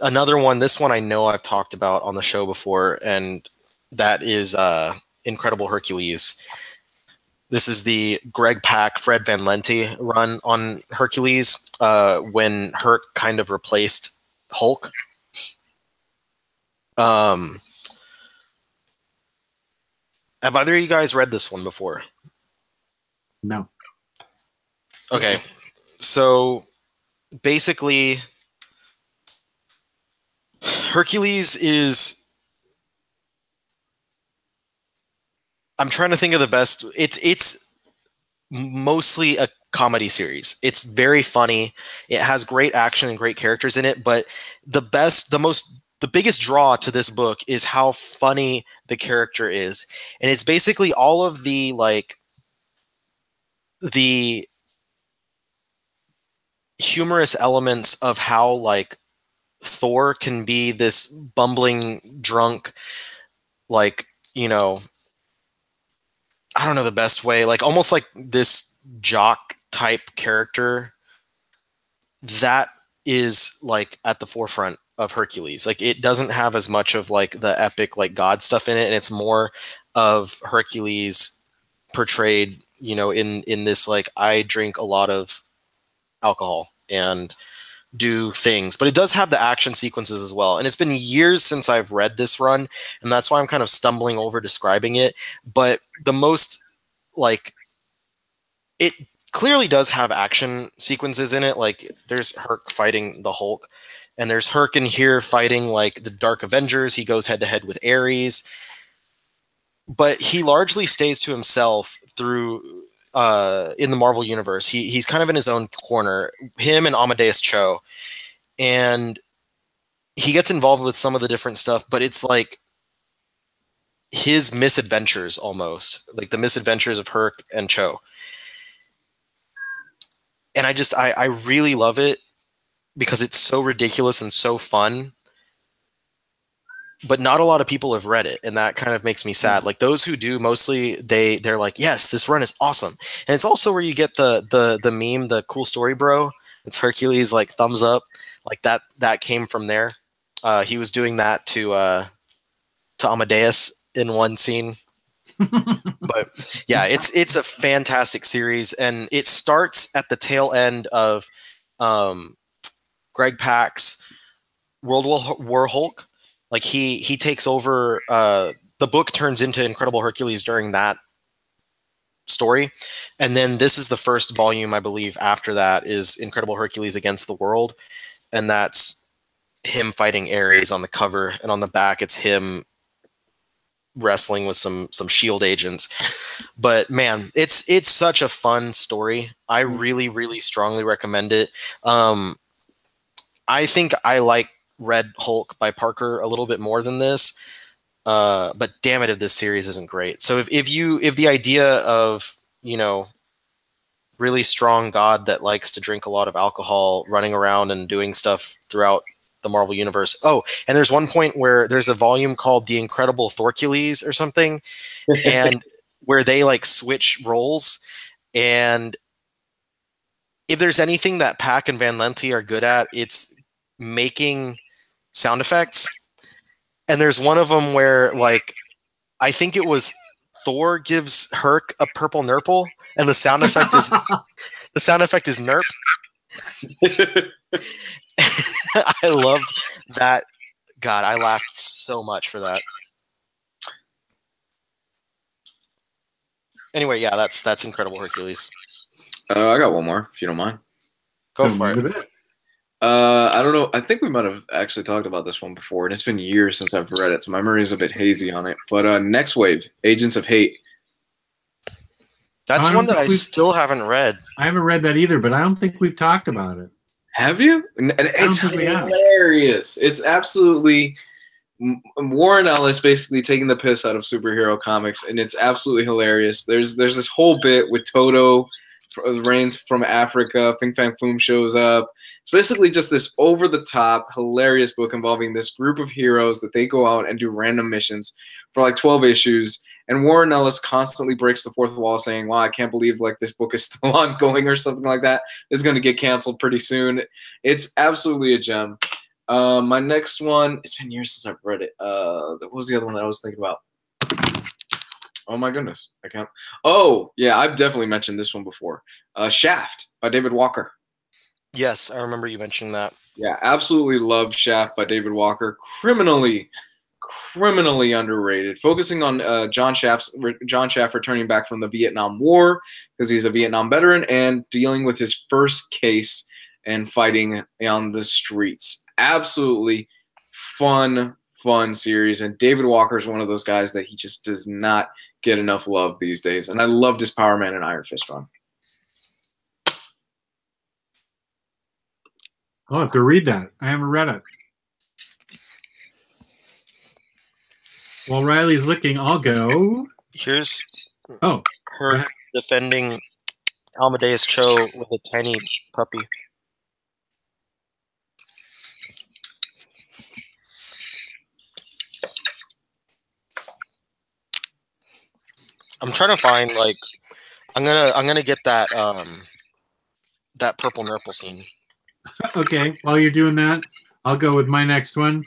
Speaker 5: another one, this one I know I've talked about on the show before, and that is Incredible Hercules. This is the Greg Pak, Fred Van Lente run on Hercules when Herc kind of replaced Hulk. Have either of you guys read this one before?
Speaker 1: No.
Speaker 5: Okay, so basically Hercules is, I'm trying to think of the best. It's mostly a comedy series. It's very funny. It has great action and great characters in it, but the biggest draw to this book is how funny the character is. And it's basically all of the humorous elements of how like Thor can be this bumbling drunk, like, you know, I don't know the best way, like almost like this jock type character that is like at the forefront of Hercules. Like it doesn't have as much of like the epic like god stuff in it, and it's more of Hercules portrayed, you know, in this like I drink a lot of alcohol and do things, but it does have the action sequences as well. And it's been years since I've read this run, and that's why I'm kind of stumbling over describing it. But the most like, it clearly does have action sequences in it. Like there's Herc fighting the Hulk, and there's Herc in here fighting like the Dark Avengers. He goes head to head with Ares, but he largely stays to himself through in the Marvel universe. He's kind of in his own corner, him and Amadeus Cho, and he gets involved with some of the different stuff, but it's like his misadventures almost, like the misadventures of Herc and Cho. And I really love it because it's so ridiculous and so fun, but not a lot of people have read it, and that kind of makes me sad. Like those who do, mostly they're like, yes, this run is awesome. And it's also where you get the meme, the cool story bro. It's Hercules like thumbs up, like that came from there. He was doing that to Amadeus in one scene. But yeah, it's a fantastic series, and it starts at the tail end of Greg Pak's World War Hulk. Like he takes over. The book turns into Incredible Hercules during that story, and then this is the first volume, I believe. After that is Incredible Hercules Against the World, and that's him fighting Ares on the cover, and on the back it's him wrestling with some shield agents. But man, it's such a fun story. I really, really strongly recommend it. I think I like Red Hulk by Parker a little bit more than this, but damn it if this series isn't great. So if the idea of, you know, really strong god that likes to drink a lot of alcohol, running around and doing stuff throughout the Marvel universe. Oh, and there's one point where there's a volume called The Incredible Thorcules or something, and where they like switch roles. And if there's anything that Pak and Van Lente are good at, it's making sound effects. And there's one of them where, like, I think it was Thor gives Herc a purple nurple, and the sound effect is nerp. I loved that. God, I laughed so much for that. Anyway, yeah, that's Incredible Hercules.
Speaker 2: I got one more, if you don't mind.
Speaker 5: Go for it.
Speaker 2: I don't know. I think we might have actually talked about this one before, and it's been years since I've read it, so my memory is a bit hazy on it. But Next Wave, Agents of Hate.
Speaker 5: That's one that I still haven't read.
Speaker 1: I haven't read that either, but I don't think we've talked about it.
Speaker 2: Have you? It's hilarious. It's absolutely Warren Ellis basically taking the piss out of superhero comics, and it's absolutely hilarious. There's this whole bit with Toto Reigns from Africa. Fing Fang Foom shows up. It's basically just this over-the-top, hilarious book involving this group of heroes that they go out and do random missions for like 12 issues. And Warren Ellis constantly breaks the fourth wall saying, wow, I can't believe like this book is still ongoing or something like that. It's going to get canceled pretty soon. It's absolutely a gem. My next one, it's been years since I've read it. What was the other one that I was thinking about? Oh my goodness, I can't. Oh yeah, I've definitely mentioned this one before. Shaft by David Walker.
Speaker 5: Yes, I remember you mentioning that.
Speaker 2: Yeah, absolutely love Shaft by David Walker. Criminally underrated. Focusing on John Shaft returning back from the Vietnam War because he's a Vietnam veteran and dealing with his first case and fighting on the streets. Absolutely fun series, and David Walker is one of those guys that he just does not get enough love these days, and I loved his Power Man and Iron Fist run.
Speaker 1: I'll have to read that. I haven't read it. While Riley's looking, I'll go.
Speaker 5: Here's
Speaker 1: her
Speaker 5: defending Amadeus Cho with a tiny puppy. I'm trying to find like I'm gonna get that that purple nurple scene.
Speaker 1: Okay, while you're doing that, I'll go with my next one.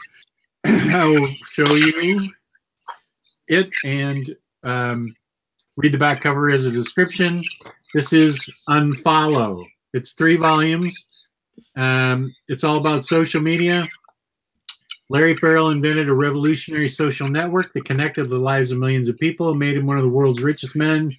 Speaker 1: I'll show you it and read the back cover as a description. This is Unfollow. It's 3 volumes. It's all about social media. Larry Farrell invented a revolutionary social network that connected the lives of millions of people and made him one of the world's richest men.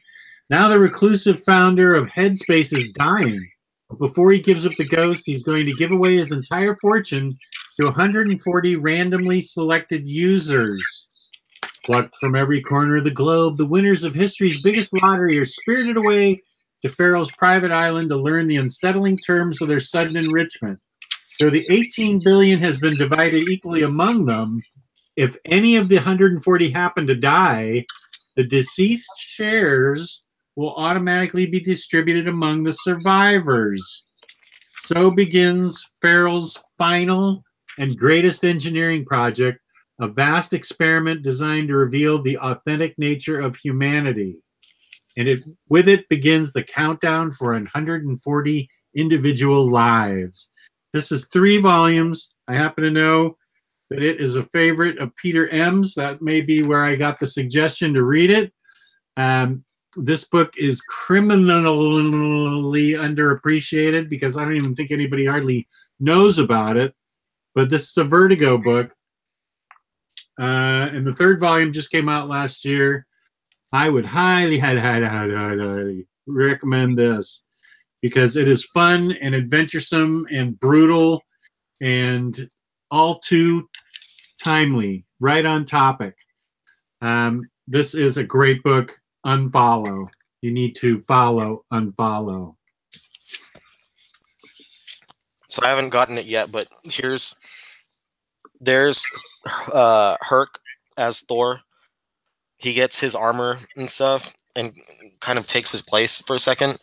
Speaker 1: Now the reclusive founder of Headspace is dying. But before he gives up the ghost, he's going to give away his entire fortune to 140 randomly selected users. Plucked from every corner of the globe, the winners of history's biggest lottery are spirited away to Farrell's private island to learn the unsettling terms of their sudden enrichment. Though the 18 billion has been divided equally among them, if any of the 140 happen to die, the deceased shares will automatically be distributed among the survivors. So begins Farrell's final and greatest engineering project, a vast experiment designed to reveal the authentic nature of humanity. And with it begins the countdown for 140 individual lives. This is 3 volumes. I happen to know that it is a favorite of Peter M's. That may be where I got the suggestion to read it. This book is criminally underappreciated because I don't even think anybody hardly knows about it. But this is a Vertigo book. And the 3rd volume just came out last year. I would highly recommend this because it is fun and adventuresome and brutal and all too timely, right on topic. This is a great book. Unfollow. You need to follow, unfollow.
Speaker 5: So I haven't gotten it yet, but there's Herc as Thor. He gets his armor and stuff and kind of takes his place for a second.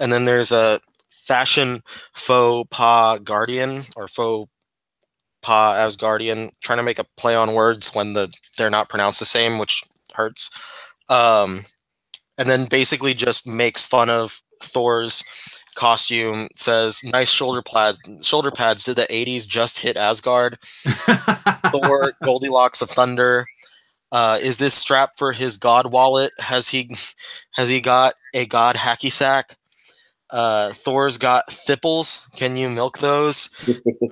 Speaker 5: And then there's a fashion faux pas guardian or faux pas as guardian, trying to make a play on words when they're not pronounced the same, which hurts. And then basically just makes fun of Thor's costume. Says, nice shoulder pads. Did the 80s just hit Asgard? Thor, Goldilocks of Thunder. Is this strap for his god wallet? Has he got a god hacky sack? Thor's got thipples. Can you milk those?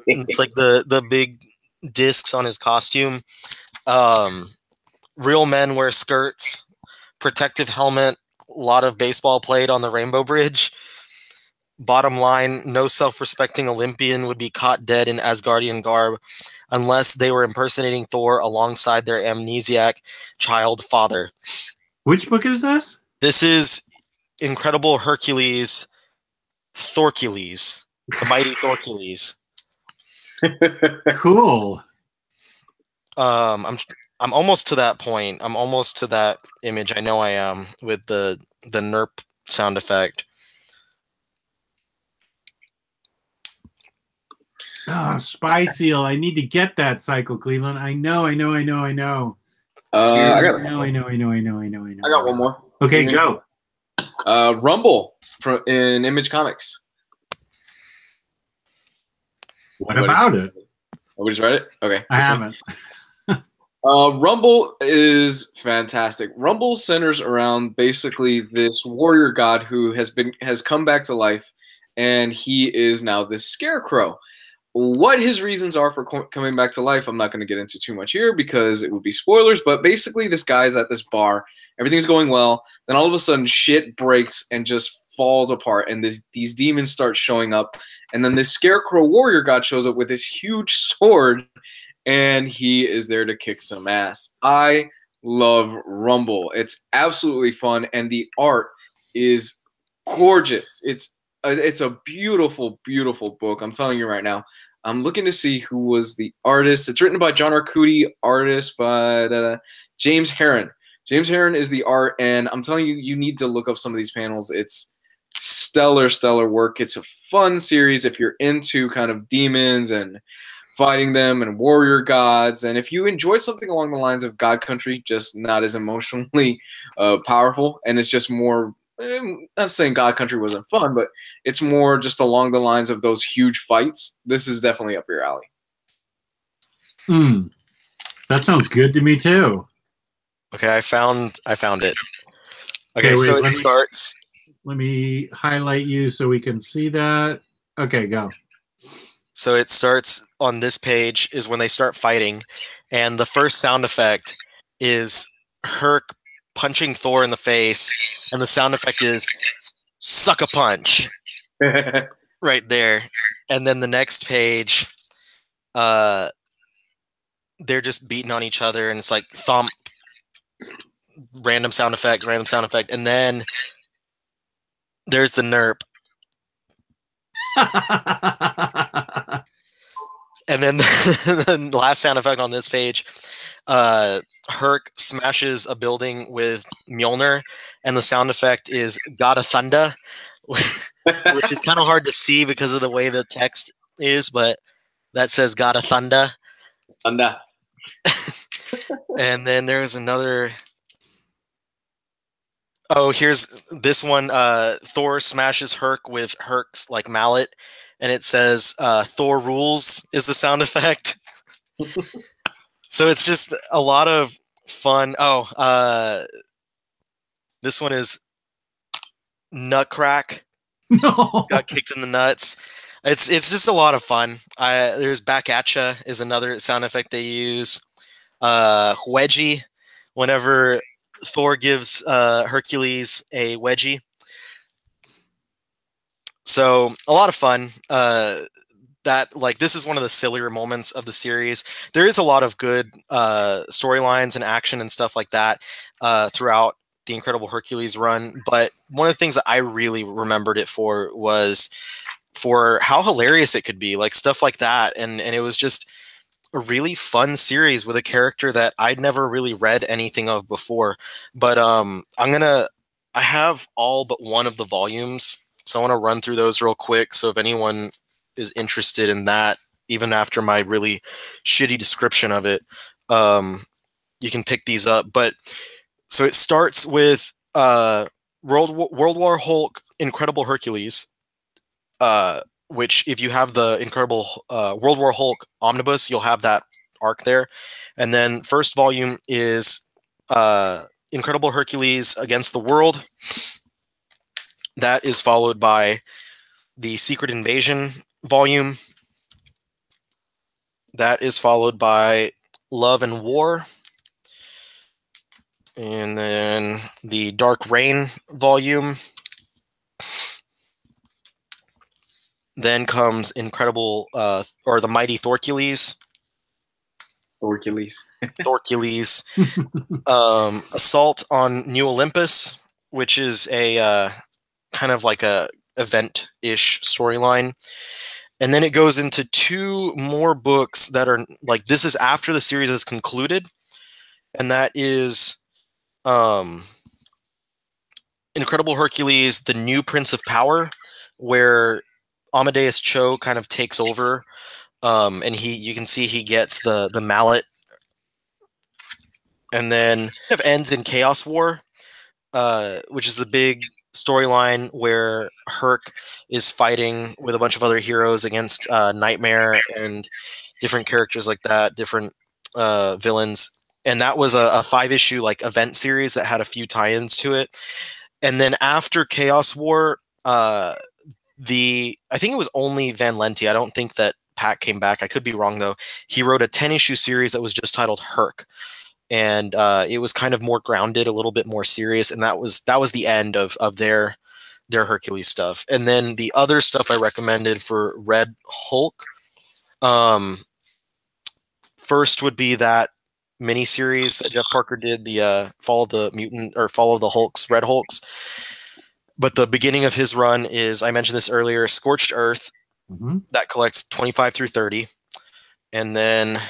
Speaker 5: It's like the big discs on his costume. Real men wear skirts. Protective helmet. A lot of baseball played on the Rainbow Bridge. Bottom line, no self-respecting Olympian would be caught dead in Asgardian garb unless they were impersonating Thor alongside their amnesiac child father.
Speaker 1: Which book is this?
Speaker 5: This is Incredible Hercules Thorcules, the mighty Thorcules.
Speaker 1: Cool.
Speaker 5: I'm almost to that point. I'm almost to that image. I know I am with the NERP sound effect.
Speaker 1: Oh, Spy Seal. I need to get that, Cycle Cleveland. I know.
Speaker 2: I got one more.
Speaker 1: Okay, go.
Speaker 2: Rumble in Image Comics.
Speaker 1: What about it?
Speaker 2: Nobody's read it? Okay.
Speaker 1: I haven't.
Speaker 2: Rumble is fantastic. Rumble centers around basically this warrior god who has come back to life, and he is now this scarecrow. What his reasons are for coming back to life, I'm not going to get into too much here because it would be spoilers, but basically this guy's at this bar, everything's going well, then all of a sudden shit breaks and just falls apart, and these demons start showing up, and then this scarecrow warrior god shows up with this huge sword, and he is there to kick some ass. I love Rumble. It's absolutely fun, and the art is gorgeous. It's a beautiful, beautiful book. I'm telling you right now. I'm looking to see who was the artist. It's written by John Arcudi, artist by James Herron. James Herron is the art, and I'm telling you, you need to look up some of these panels. It's stellar, stellar work. It's a fun series if you're into kind of demons and fighting them and warrior gods. And if you enjoy something along the lines of God Country, just not as emotionally powerful, and it's just more, I'm not saying God Country wasn't fun, but it's more just along the lines of those huge fights. This is definitely up your alley.
Speaker 1: That sounds good to me too.
Speaker 5: Okay, I found it.
Speaker 1: Okay,
Speaker 5: Okay,
Speaker 1: wait,
Speaker 5: so it starts.
Speaker 1: Let me highlight you so we can see that. Okay, go.
Speaker 5: So it starts on this page is when they start fighting, and the first sound effect is Herc punching Thor in the face, and the sound effect is suck a punch right there. And then the next page, they're just beating on each other, and it's like thump, random sound effect, and then there's the NERP. And then the last sound effect on this page, Herc smashes a building with Mjolnir, and the sound effect is God of Thunder, which is kind of hard to see because of the way the text is, but that says God of Thunder.
Speaker 2: Thunder.
Speaker 5: And then there's another. Oh, here's this one. Thor smashes Herc with Herc's like mallet, and it says Thor rules is the sound effect. So it's just a lot of fun. Oh, this one is Nutcrack.
Speaker 1: No.
Speaker 5: Got kicked in the nuts. It's just a lot of fun. There's Back Atcha is another sound effect they use. Wedgie, whenever Thor gives Hercules a wedgie. So a lot of fun. That like this is one of the sillier moments of the series. There is a lot of good storylines and action and stuff like that throughout the Incredible Hercules run. But one of the things that I really remembered it for was for how hilarious it could be, like stuff like that. And it was just a really fun series with a character that I'd never really read anything of before. But I have all but one of the volumes, so I want to run through those real quick. So if anyone is interested in that, even after my really shitty description of it, you can pick these up. But so it starts with World War Hulk, Incredible Hercules, which if you have the Incredible World War Hulk Omnibus, you'll have that arc there. And then first volume is Incredible Hercules Against the World. That is followed by the Secret Invasion volume. That is followed by Love and War. And then the Dark Reign volume. Then comes Incredible, or the Mighty Thorcules.
Speaker 2: Hercules.
Speaker 5: Thorcules. Assault on New Olympus, which is a kind of like a event-ish storyline. And then it goes into 2 more books that are like, this is after the series is concluded, and that is Incredible Hercules, The New Prince of Power, where Amadeus Cho kind of takes over, and you can see he gets the mallet, and then it ends in Chaos War, which is the big storyline where Herc is fighting with a bunch of other heroes against Nightmare and different characters like that, different villains. And that was a 5-issue like event series that had a few tie-ins to it. And then after Chaos War, I think it was only Van Lente. I don't think that Pat came back. I could be wrong though. He wrote a 10-issue series that was just titled Herc. And it was kind of more grounded, a little bit more serious, and that was the end of their Hercules stuff. And then the other stuff I recommended for Red Hulk, first would be that miniseries that Jeff Parker did, the Fall of the Hulks, Red Hulks. But the beginning of his run is, I mentioned this earlier, Scorched Earth, that collects 25 through 30, and then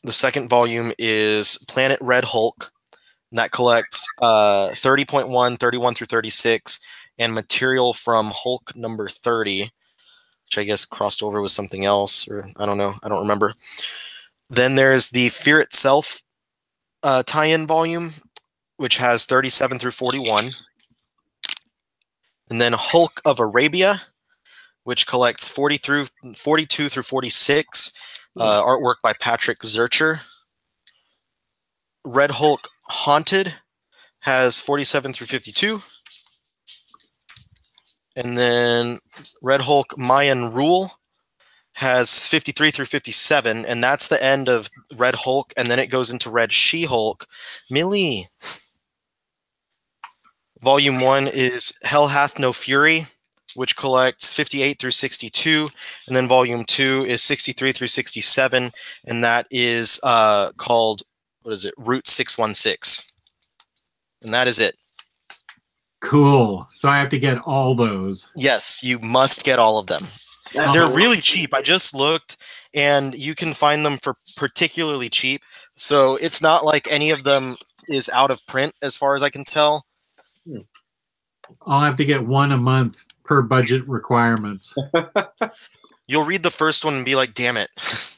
Speaker 5: the second volume is Planet Red Hulk, and that collects 30.1, 31 through 36, and material from Hulk number 30, which I guess crossed over with something else, or I don't know, I don't remember. Then there's the Fear Itself tie-in volume, which has 37 through 41. And then Hulk of Arabia, which collects 42 through 46. Artwork by Patrick Zurcher. Red Hulk Haunted has 47 through 52. And then Red Hulk Mayan Rule has 53 through 57. And that's the end of Red Hulk. And then it goes into Red She-Hulk. Millie. Volume 1 is Hell Hath No Fury, which collects 58 through 62, and then Volume 2 is 63 through 67, and that is called, Route 616. And that is it.
Speaker 1: Cool. So I have to get all those.
Speaker 5: Yes, you must get all of them. They're really cheap. I just looked, and you can find them for particularly cheap. So it's not like any of them is out of print, as far as I can tell.
Speaker 1: I'll have to get one a month per budget requirements.
Speaker 5: You'll read the first one and be like, damn it,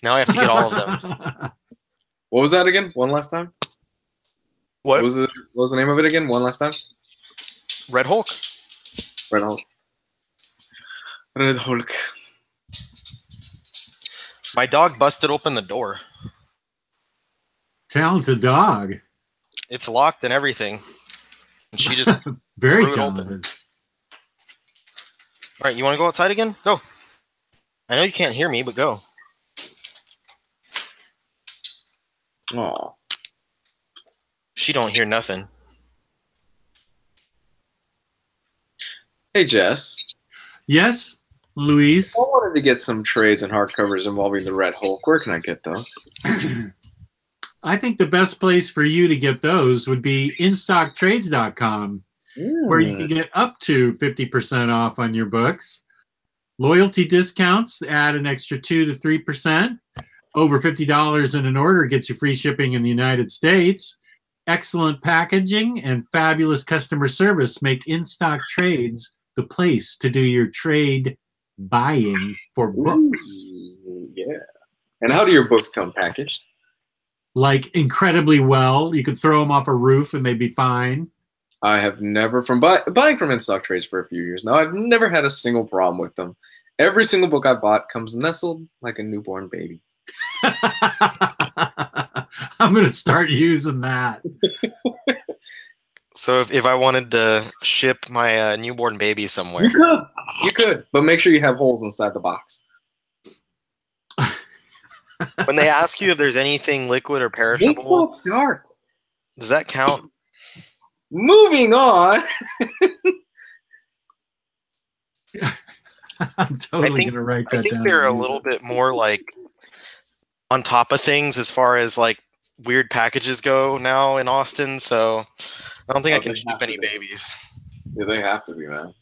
Speaker 5: now I have to get all of them.
Speaker 2: What was that again? One last time?
Speaker 5: What
Speaker 2: was the name of it again? One last time?
Speaker 5: Red Hulk.
Speaker 2: Red Hulk. Red Hulk.
Speaker 5: My dog busted open the door.
Speaker 1: Talented dog.
Speaker 5: It's locked and everything. And she just
Speaker 1: very
Speaker 5: threw it
Speaker 1: talented.
Speaker 5: open. All right, you want to go outside again? Go. I know you can't hear me, but go.
Speaker 2: Aw.
Speaker 5: She don't hear nothing.
Speaker 2: Hey, Jess.
Speaker 1: Yes, Louise.
Speaker 2: I wanted to get some trades and hardcovers involving the Red Hulk. Where can I get those?
Speaker 1: I think the best place for you to get those would be InStockTrades.com, where you can get up to 50% off on your books. Loyalty discounts add an extra 2 to 3%. Over $50 in an order gets you free shipping in the United States. Excellent packaging and fabulous customer service make InStock Trades the place to do your trade buying for books.
Speaker 2: Ooh, yeah. And how do your books come packaged?
Speaker 1: Like incredibly well. You could throw them off a roof and they'd be fine.
Speaker 2: I have never, from buying from InStock Trades for a few years now, I've never had a single problem with them. Every single book I bought comes nestled like a newborn baby.
Speaker 1: I'm going to start using that.
Speaker 5: So if I wanted to ship my newborn baby somewhere.
Speaker 2: You could, but make sure you have holes inside the box.
Speaker 5: When they ask you if there's anything liquid or perishable,
Speaker 2: This book dark.
Speaker 5: does that count?
Speaker 2: Moving on.
Speaker 1: I'm totally
Speaker 5: think-
Speaker 1: gonna write that
Speaker 5: I think
Speaker 1: down.
Speaker 5: they're a
Speaker 1: and use
Speaker 5: little
Speaker 1: it.
Speaker 5: bit more like on top of things as far as like weird packages go now in Austin. So I don't think
Speaker 2: Oh,
Speaker 5: I can
Speaker 2: they
Speaker 5: keep
Speaker 2: have to
Speaker 5: any
Speaker 2: be.
Speaker 5: babies.
Speaker 2: Yeah, they have to be, man.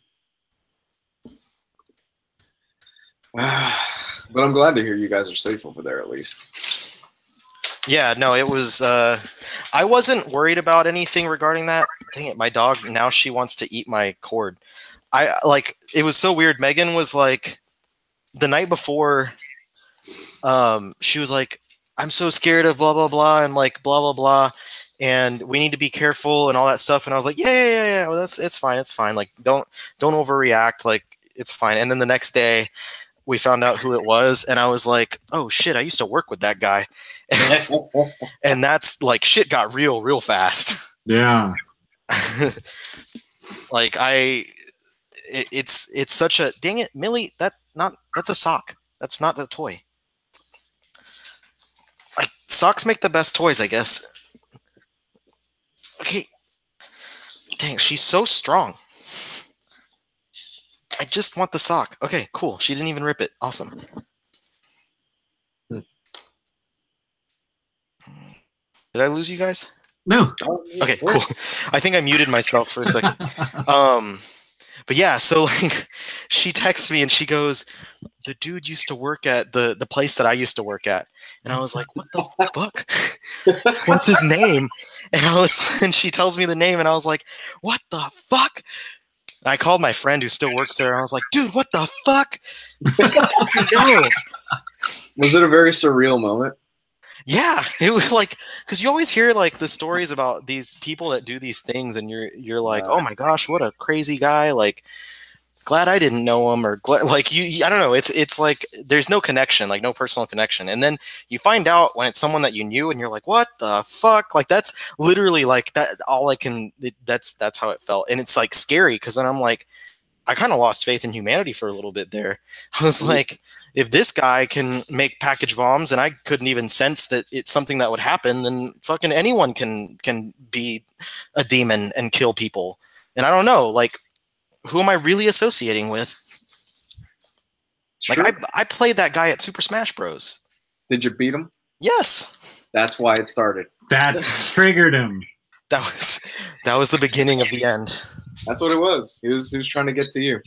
Speaker 2: But I'm glad to hear you guys are safe over there at least.
Speaker 5: Yeah, no, it was. I wasn't worried about anything regarding that. Dang it, my dog now she wants to eat my cord. I like it was so weird. Megan was like the night before. She was like, "I'm so scared of blah blah blah," and like blah blah blah, and we need to be careful and all that stuff. And I was like, "Yeah. Well, it's fine. It's fine. Like, don't overreact. Like, it's fine." And then the next day, we found out who it was, and I was like, "Oh shit! I used to work with that guy," and that's like shit got real fast.
Speaker 1: Yeah.
Speaker 5: Like it's such a dang it, Millie. That's a sock. That's not a toy. Like, socks make the best toys, I guess. Okay. Dang, she's so strong. I just want the sock. Okay, cool. She didn't even rip it. Awesome. Did I lose you guys?
Speaker 1: No.
Speaker 5: Okay, cool. I think I muted myself for a second. But yeah, so like, she texts me and she goes, "The dude used to work at the place that I used to work at," and I was like, "What the fuck? What's his name?" And she tells me the name, and I was like, "What the fuck?" And I called my friend who still works there, and I was like, "Dude, what the fuck?" No.
Speaker 2: Was it a very surreal moment?
Speaker 5: Yeah, it was like because you always hear like the stories about these people that do these things, and you're like, "Oh my gosh, what a crazy guy!" Like, glad I didn't know him, or like you. I don't know. It's like there's no connection, like no personal connection, and then you find out when it's someone that you knew, and you're like, "What the fuck?" Like that's literally like that. All I can. That's how it felt, and it's like scary because then I'm like, I kind of lost faith in humanity for a little bit there. I was like, if this guy can make package bombs and I couldn't even sense that it's something that would happen, then fucking anyone can be a demon and kill people. And I don't know, like, who am I really associating with? Like, I played that guy at Super Smash Bros.
Speaker 2: Did you beat him?
Speaker 5: Yes.
Speaker 2: That's why it started.
Speaker 1: That triggered him.
Speaker 5: That was the beginning of the end.
Speaker 2: That's what it was. He was trying to get to you.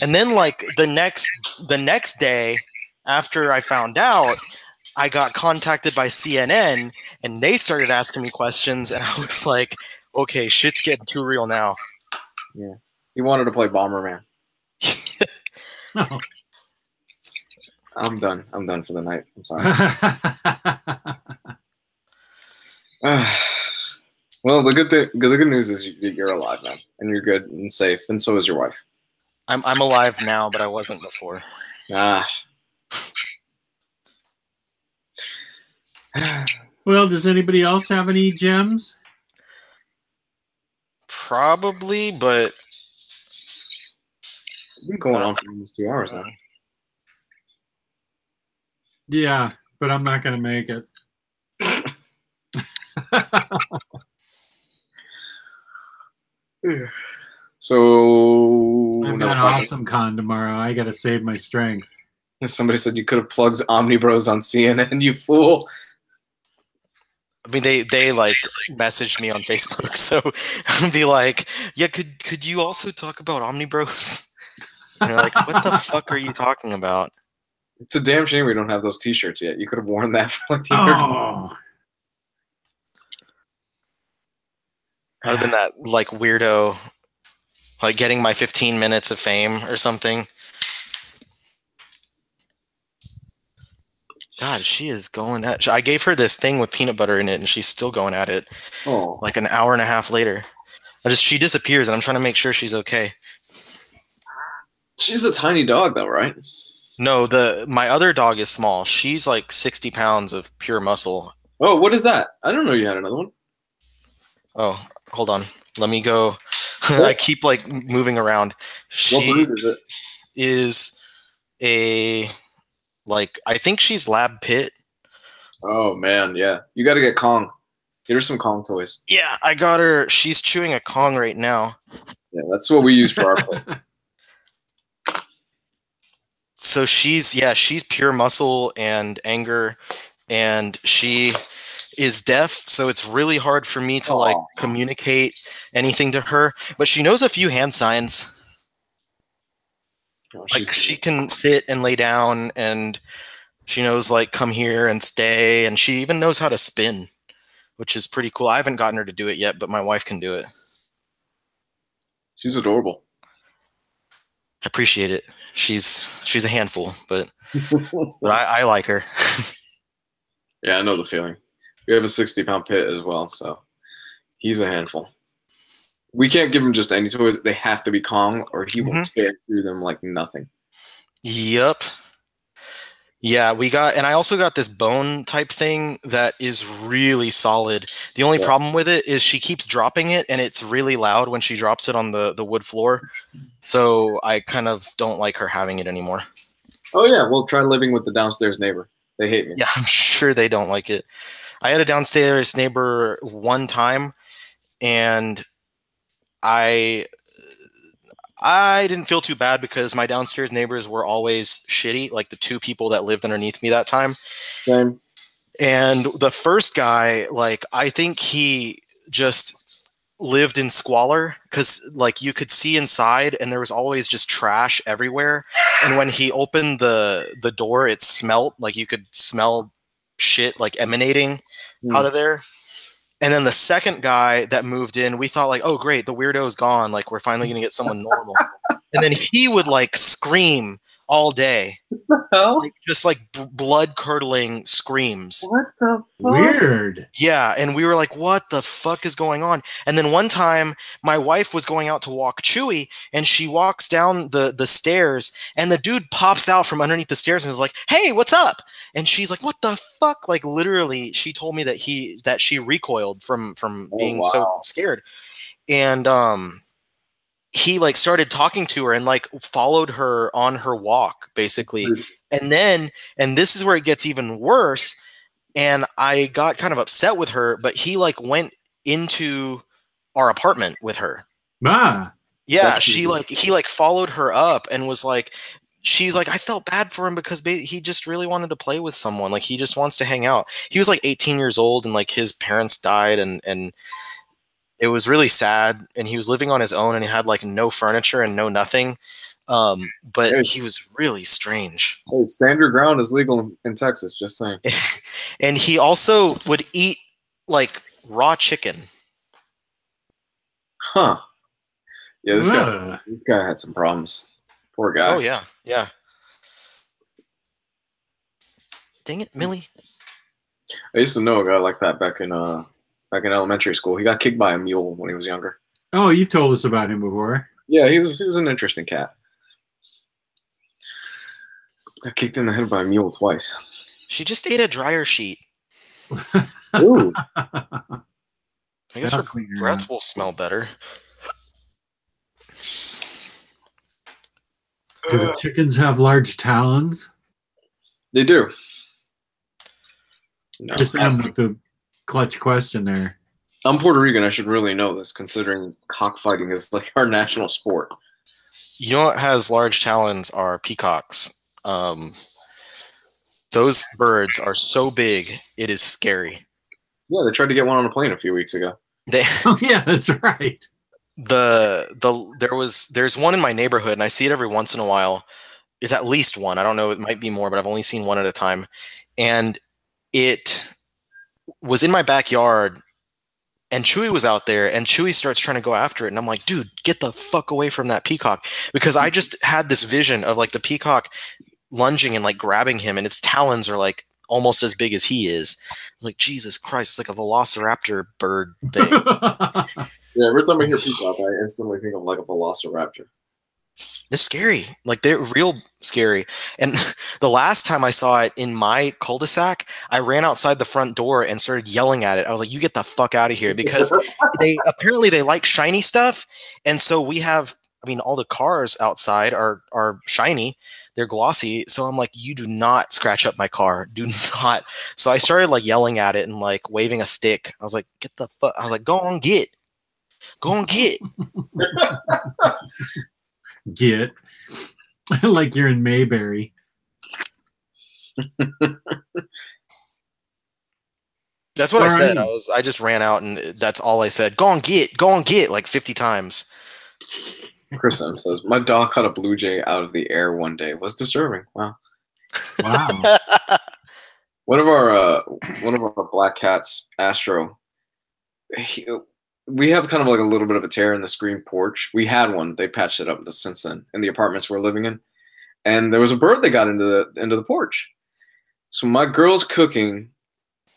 Speaker 5: And then like the next day after I found out, I got contacted by CNN and they started asking me questions and I was like, okay, shit's getting too real now.
Speaker 2: Yeah. He wanted to play Bomberman.
Speaker 1: No.
Speaker 2: I'm done. I'm done for the night. I'm sorry. Well, the good news is you're alive, man, and you're good and safe, and so is your wife.
Speaker 5: I'm alive now, but I wasn't before.
Speaker 2: Ah.
Speaker 1: Well, does anybody else have any gems?
Speaker 5: Probably, but
Speaker 2: We've been going on for almost 2 hours now.
Speaker 1: Yeah, but I'm not going to make it.
Speaker 2: So
Speaker 1: I've got Awesome Con tomorrow. I got to save my strength.
Speaker 2: Somebody said you could have plugged OmniBros on CNN, you fool.
Speaker 5: I mean, they like messaged me on Facebook, so I'd be like, yeah, could you also talk about OmniBros? And they're like, what the fuck are you talking about?
Speaker 2: It's a damn shame we don't have those T-shirts yet. You could have worn that for like the
Speaker 1: Oh.
Speaker 5: I'd have been that like weirdo, like getting my 15 minutes of fame or something. God, she is going at. I gave her this thing with peanut butter in it, and she's still going at it.
Speaker 2: Oh,
Speaker 5: Like an hour and a half later, she disappears, and I'm trying to make sure she's okay.
Speaker 2: she's a tiny dog, though, right?
Speaker 5: No, my other dog is small. She's like 60 pounds of pure muscle.
Speaker 2: Oh, what is that? I don't know you had another one.
Speaker 5: Oh, hold on. Let me go. I keep like moving around. She
Speaker 2: What breed is it?
Speaker 5: is a like I think she's lab pit.
Speaker 2: Oh man, yeah. You got to get Kong. Get her some Kong toys.
Speaker 5: Yeah, I got her. She's chewing a Kong right now.
Speaker 2: Yeah, that's what we use for our play.
Speaker 5: So she's pure muscle and anger, and she is deaf, so it's really hard for me to like communicate anything to her. But she knows a few hand signs. Like she can sit and lay down, and she knows like come here and stay, and she even knows how to spin, which is pretty cool. I haven't gotten her to do it yet, but my wife can do it.
Speaker 2: She's adorable.
Speaker 5: I appreciate it. She's a handful, but I like her.
Speaker 2: Yeah, I know the feeling. We have a 60-pound pit as well, so he's a handful. We can't give him just any toys. They have to be Kong, or he will tear through them like nothing.
Speaker 5: Yep. Yeah, and I also got this bone type thing that is really solid. The only problem with it is she keeps dropping it, and it's really loud when she drops it on the wood floor. So I kind of don't like her having it anymore.
Speaker 2: Oh yeah, well try living with the downstairs neighbor. They hate me.
Speaker 5: Yeah, I'm sure they don't like it. I had a downstairs neighbor one time, and I didn't feel too bad because my downstairs neighbors were always shitty, like the two people that lived underneath me that time.
Speaker 2: Same.
Speaker 5: And the first guy, like, I think he just lived in squalor because, like, you could see inside and there was always just trash everywhere. And when he opened the door, it smelled like you could smell shit, like, emanating out of there. And then the second guy that moved in, we thought like, oh, great, the weirdo's gone. Like, we're finally going to get someone normal. And then he would like scream all day. Like, just like blood-curdling screams.
Speaker 2: What the fuck?
Speaker 1: Weird.
Speaker 5: Yeah, and we were like, what the fuck is going on? And then one time, my wife was going out to walk Chewy, and she walks down the stairs, and the dude pops out from underneath the stairs and is like, hey, what's up? And she's like, what the fuck? Like, literally, she told me that she recoiled from being so scared. And he like started talking to her and like followed her on her walk, basically. And this is where it gets even worse. And I got kind of upset with her, but he like went into our apartment with her.
Speaker 1: Ah.
Speaker 5: Yeah, he like followed her up and was like, she's like, I felt bad for him because he just really wanted to play with someone. Like, he just wants to hang out. He was like 18 years old and like his parents died and it was really sad. And he was living on his own and he had like no furniture and no nothing. But he was really strange.
Speaker 2: Hey, stand your ground is legal in Texas, just saying.
Speaker 5: And he also would eat like raw chicken.
Speaker 2: Huh. Yeah, this guy had some problems. Poor guy.
Speaker 5: Oh yeah, yeah. Dang it, Millie.
Speaker 2: I used to know a guy like that back in elementary school. He got kicked by a mule when he was younger.
Speaker 1: Oh, you've told us about him before.
Speaker 2: Yeah, he was an interesting cat. Got kicked in the head by a mule twice.
Speaker 5: She just ate a dryer sheet.
Speaker 2: Ooh.
Speaker 5: I guess her breath will smell better.
Speaker 1: Do the chickens have large talons?
Speaker 2: They do. No,
Speaker 1: just with the clutch question there.
Speaker 2: I'm Puerto Rican. I should really know this, considering cockfighting is like our national sport.
Speaker 5: You know what has large talons are peacocks. Those birds are so big, it is scary.
Speaker 2: Yeah, they tried to get one on a plane a few weeks ago.
Speaker 1: Oh yeah, that's right.
Speaker 5: There's one in my neighborhood, and I see it every once in a while. It's at least one. I don't know, it might be more, but I've only seen one at a time. And it was in my backyard, and Chewy was out there, and Chewy starts trying to go after it, and I'm like, dude, get the fuck away from that peacock, because I just had this vision of like the peacock lunging and like grabbing him, and its talons are like almost as big as he is. I was like, Jesus Christ, it's like a velociraptor bird thing.
Speaker 2: Yeah, every time I hear peacock, I instantly think of like a velociraptor.
Speaker 5: It's scary. Like, they're real scary. And the last time I saw it in my cul-de-sac, I ran outside the front door and started yelling at it. I was like, you get the fuck out of here, because they like shiny stuff. And so we have, I mean, all the cars outside are shiny. They're glossy. So I'm like, you do not scratch up my car. Do not. So I started like yelling at it and like waving a stick. I was like, get the fuck. I was like, go on, get. Go on, get.
Speaker 1: Get. Like you're in Mayberry.
Speaker 5: That's what I said.
Speaker 1: Alright.
Speaker 5: I just ran out and that's all I said. Go on get like 50 times.
Speaker 2: Chris M says, my dog caught a blue jay out of the air one day. Was disturbing. Wow.
Speaker 1: Wow.
Speaker 2: One of our black cats, Astro, we have kind of like a little bit of a tear in the screen porch. We had one. They patched it up since then in the apartments we're living in. And there was a bird that got into the porch. So my girl's cooking,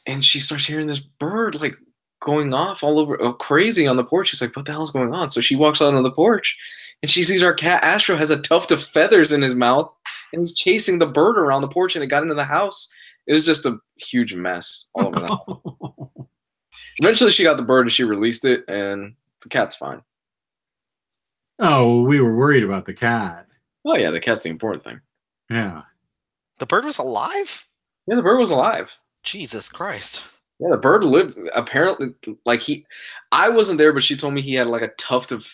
Speaker 2: and she starts hearing this bird like going off all over, crazy on the porch. She's like, "What the hell's going on?" So she walks out on the porch, and she sees our cat Astro has a tuft of feathers in his mouth, and he's chasing the bird around the porch, and it got into the house. It was just a huge mess all over the house. Eventually, she got the bird and she released it, and the cat's fine.
Speaker 1: Oh, we were worried about the cat.
Speaker 2: Oh yeah, the cat's the important thing.
Speaker 1: Yeah.
Speaker 5: The bird was alive?
Speaker 2: Yeah, the bird was alive.
Speaker 5: Jesus Christ.
Speaker 2: Yeah, the bird lived. Apparently, like I wasn't there, but she told me he had like a tuft of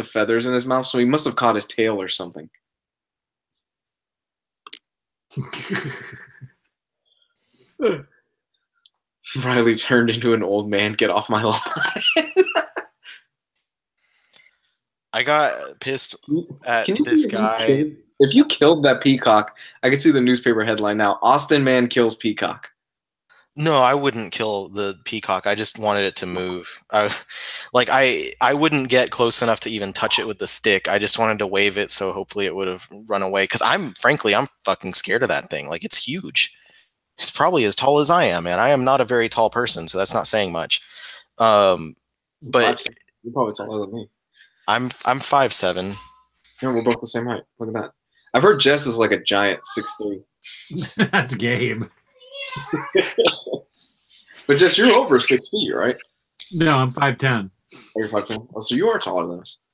Speaker 2: feathers in his mouth, so he must have caught his tail or something. Riley turned into an old man. Get off my lawn.
Speaker 5: I got pissed at this guy.
Speaker 2: If you killed that peacock, I could see the newspaper headline now. Austin man kills peacock.
Speaker 5: No, I wouldn't kill the peacock. I just wanted it to move. I wouldn't get close enough to even touch it with the stick. I just wanted to wave it, so hopefully it would have run away. Because I'm fucking scared of that thing. Like, it's huge. It's probably as tall as I am, and I am not a very tall person, so that's not saying much. But
Speaker 2: you're probably taller than me.
Speaker 5: I'm 5'7".
Speaker 2: Yeah, we're both the same height. Look at that. I've heard Jess is like a giant 6'3".
Speaker 1: That's Gabe.
Speaker 2: But Jess, you're over 6 feet, right?
Speaker 1: No, I'm 5'10".
Speaker 2: Oh, you're 5'10". Oh, so you are taller than us.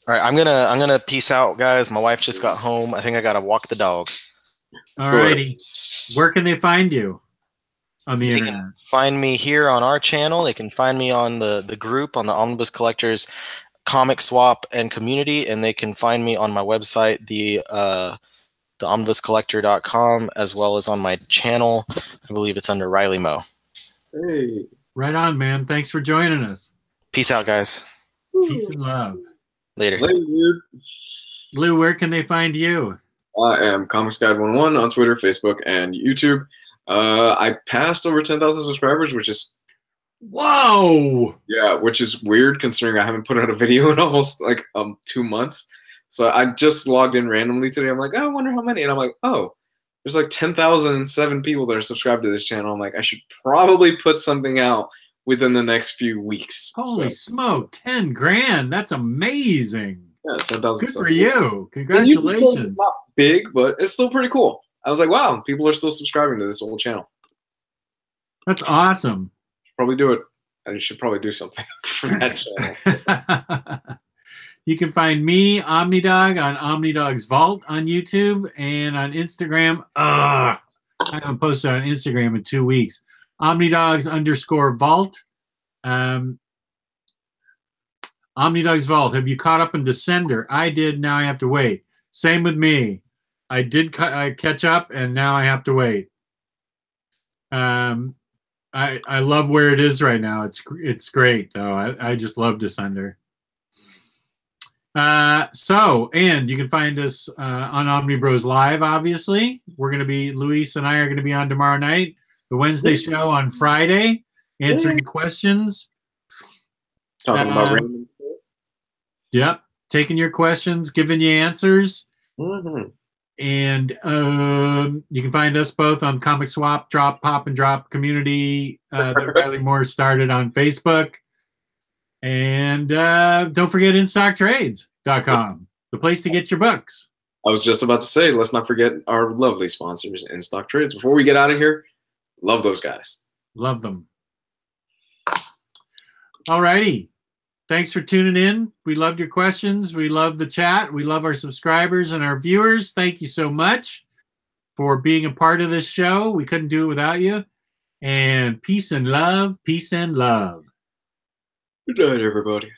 Speaker 5: All right, I'm gonna peace out, guys. My wife just got home. I think I gotta walk the dog.
Speaker 1: Alrighty. Where can they find you on the internet?
Speaker 5: Can find me here on our channel. They can find me on the group on the Omnibus Collectors comic swap and community, and they can find me on my website, the omnibuscollector.com, as well as on my channel. I believe it's under Ryleymo.
Speaker 2: Hey.
Speaker 1: Right on, man. Thanks for joining us.
Speaker 5: Peace out, guys.
Speaker 1: Peace and love.
Speaker 5: Later.
Speaker 2: Later, dude.
Speaker 1: Lou, where can they find you?
Speaker 2: I am Comics Guide 101 on Twitter, Facebook, and YouTube. I passed over 10,000 subscribers, which is which is weird considering I haven't put out a video in almost like 2 months. So I just logged in randomly today. I'm like, oh, I wonder how many, and I'm like, oh, there's like 10,007 people that are subscribed to this channel. I'm like, I should probably put something out within the next few weeks.
Speaker 1: Holy smoke, 10 grand. That's amazing.
Speaker 2: Yeah, 10,000.
Speaker 1: Good for you. Congratulations.
Speaker 2: It's not big, but it's still pretty cool. I was like, wow, people are still subscribing to this old channel.
Speaker 1: That's awesome.
Speaker 2: Probably do it. I should probably do something for that channel.
Speaker 1: You can find me, OmniDog, on OmniDog's Vault on YouTube and on Instagram. I haven't posted on Instagram in 2 weeks. OmniDogs_Vault. OmniDog's Vault. Have you caught up in Descender? I did. Now I have to wait. Same with me. I did catch up, and now I have to wait. I love where it is right now. It's great, though. I just love Descender. And you can find us on Omniboslive, obviously. Luis and I are going to be on tomorrow night. The Wednesday show on Friday, answering questions.
Speaker 2: Talking about random stuff.
Speaker 1: Yep. Taking your questions, giving you answers.
Speaker 2: Mm-hmm.
Speaker 1: And you can find us both on Comic Swap, Drop, Pop, and Drop community that Riley Moore started on Facebook. And don't forget InStockTrades.com, the place to get your books.
Speaker 2: I was just about to say, let's not forget our lovely sponsors, In Stock Trades. Before we get out of here, love those guys.
Speaker 1: Love them. All righty. Thanks for tuning in. We loved your questions. We love the chat. We love our subscribers and our viewers. Thank you so much for being a part of this show. We couldn't do it without you. And peace and love. Peace and love.
Speaker 2: Good night, everybody.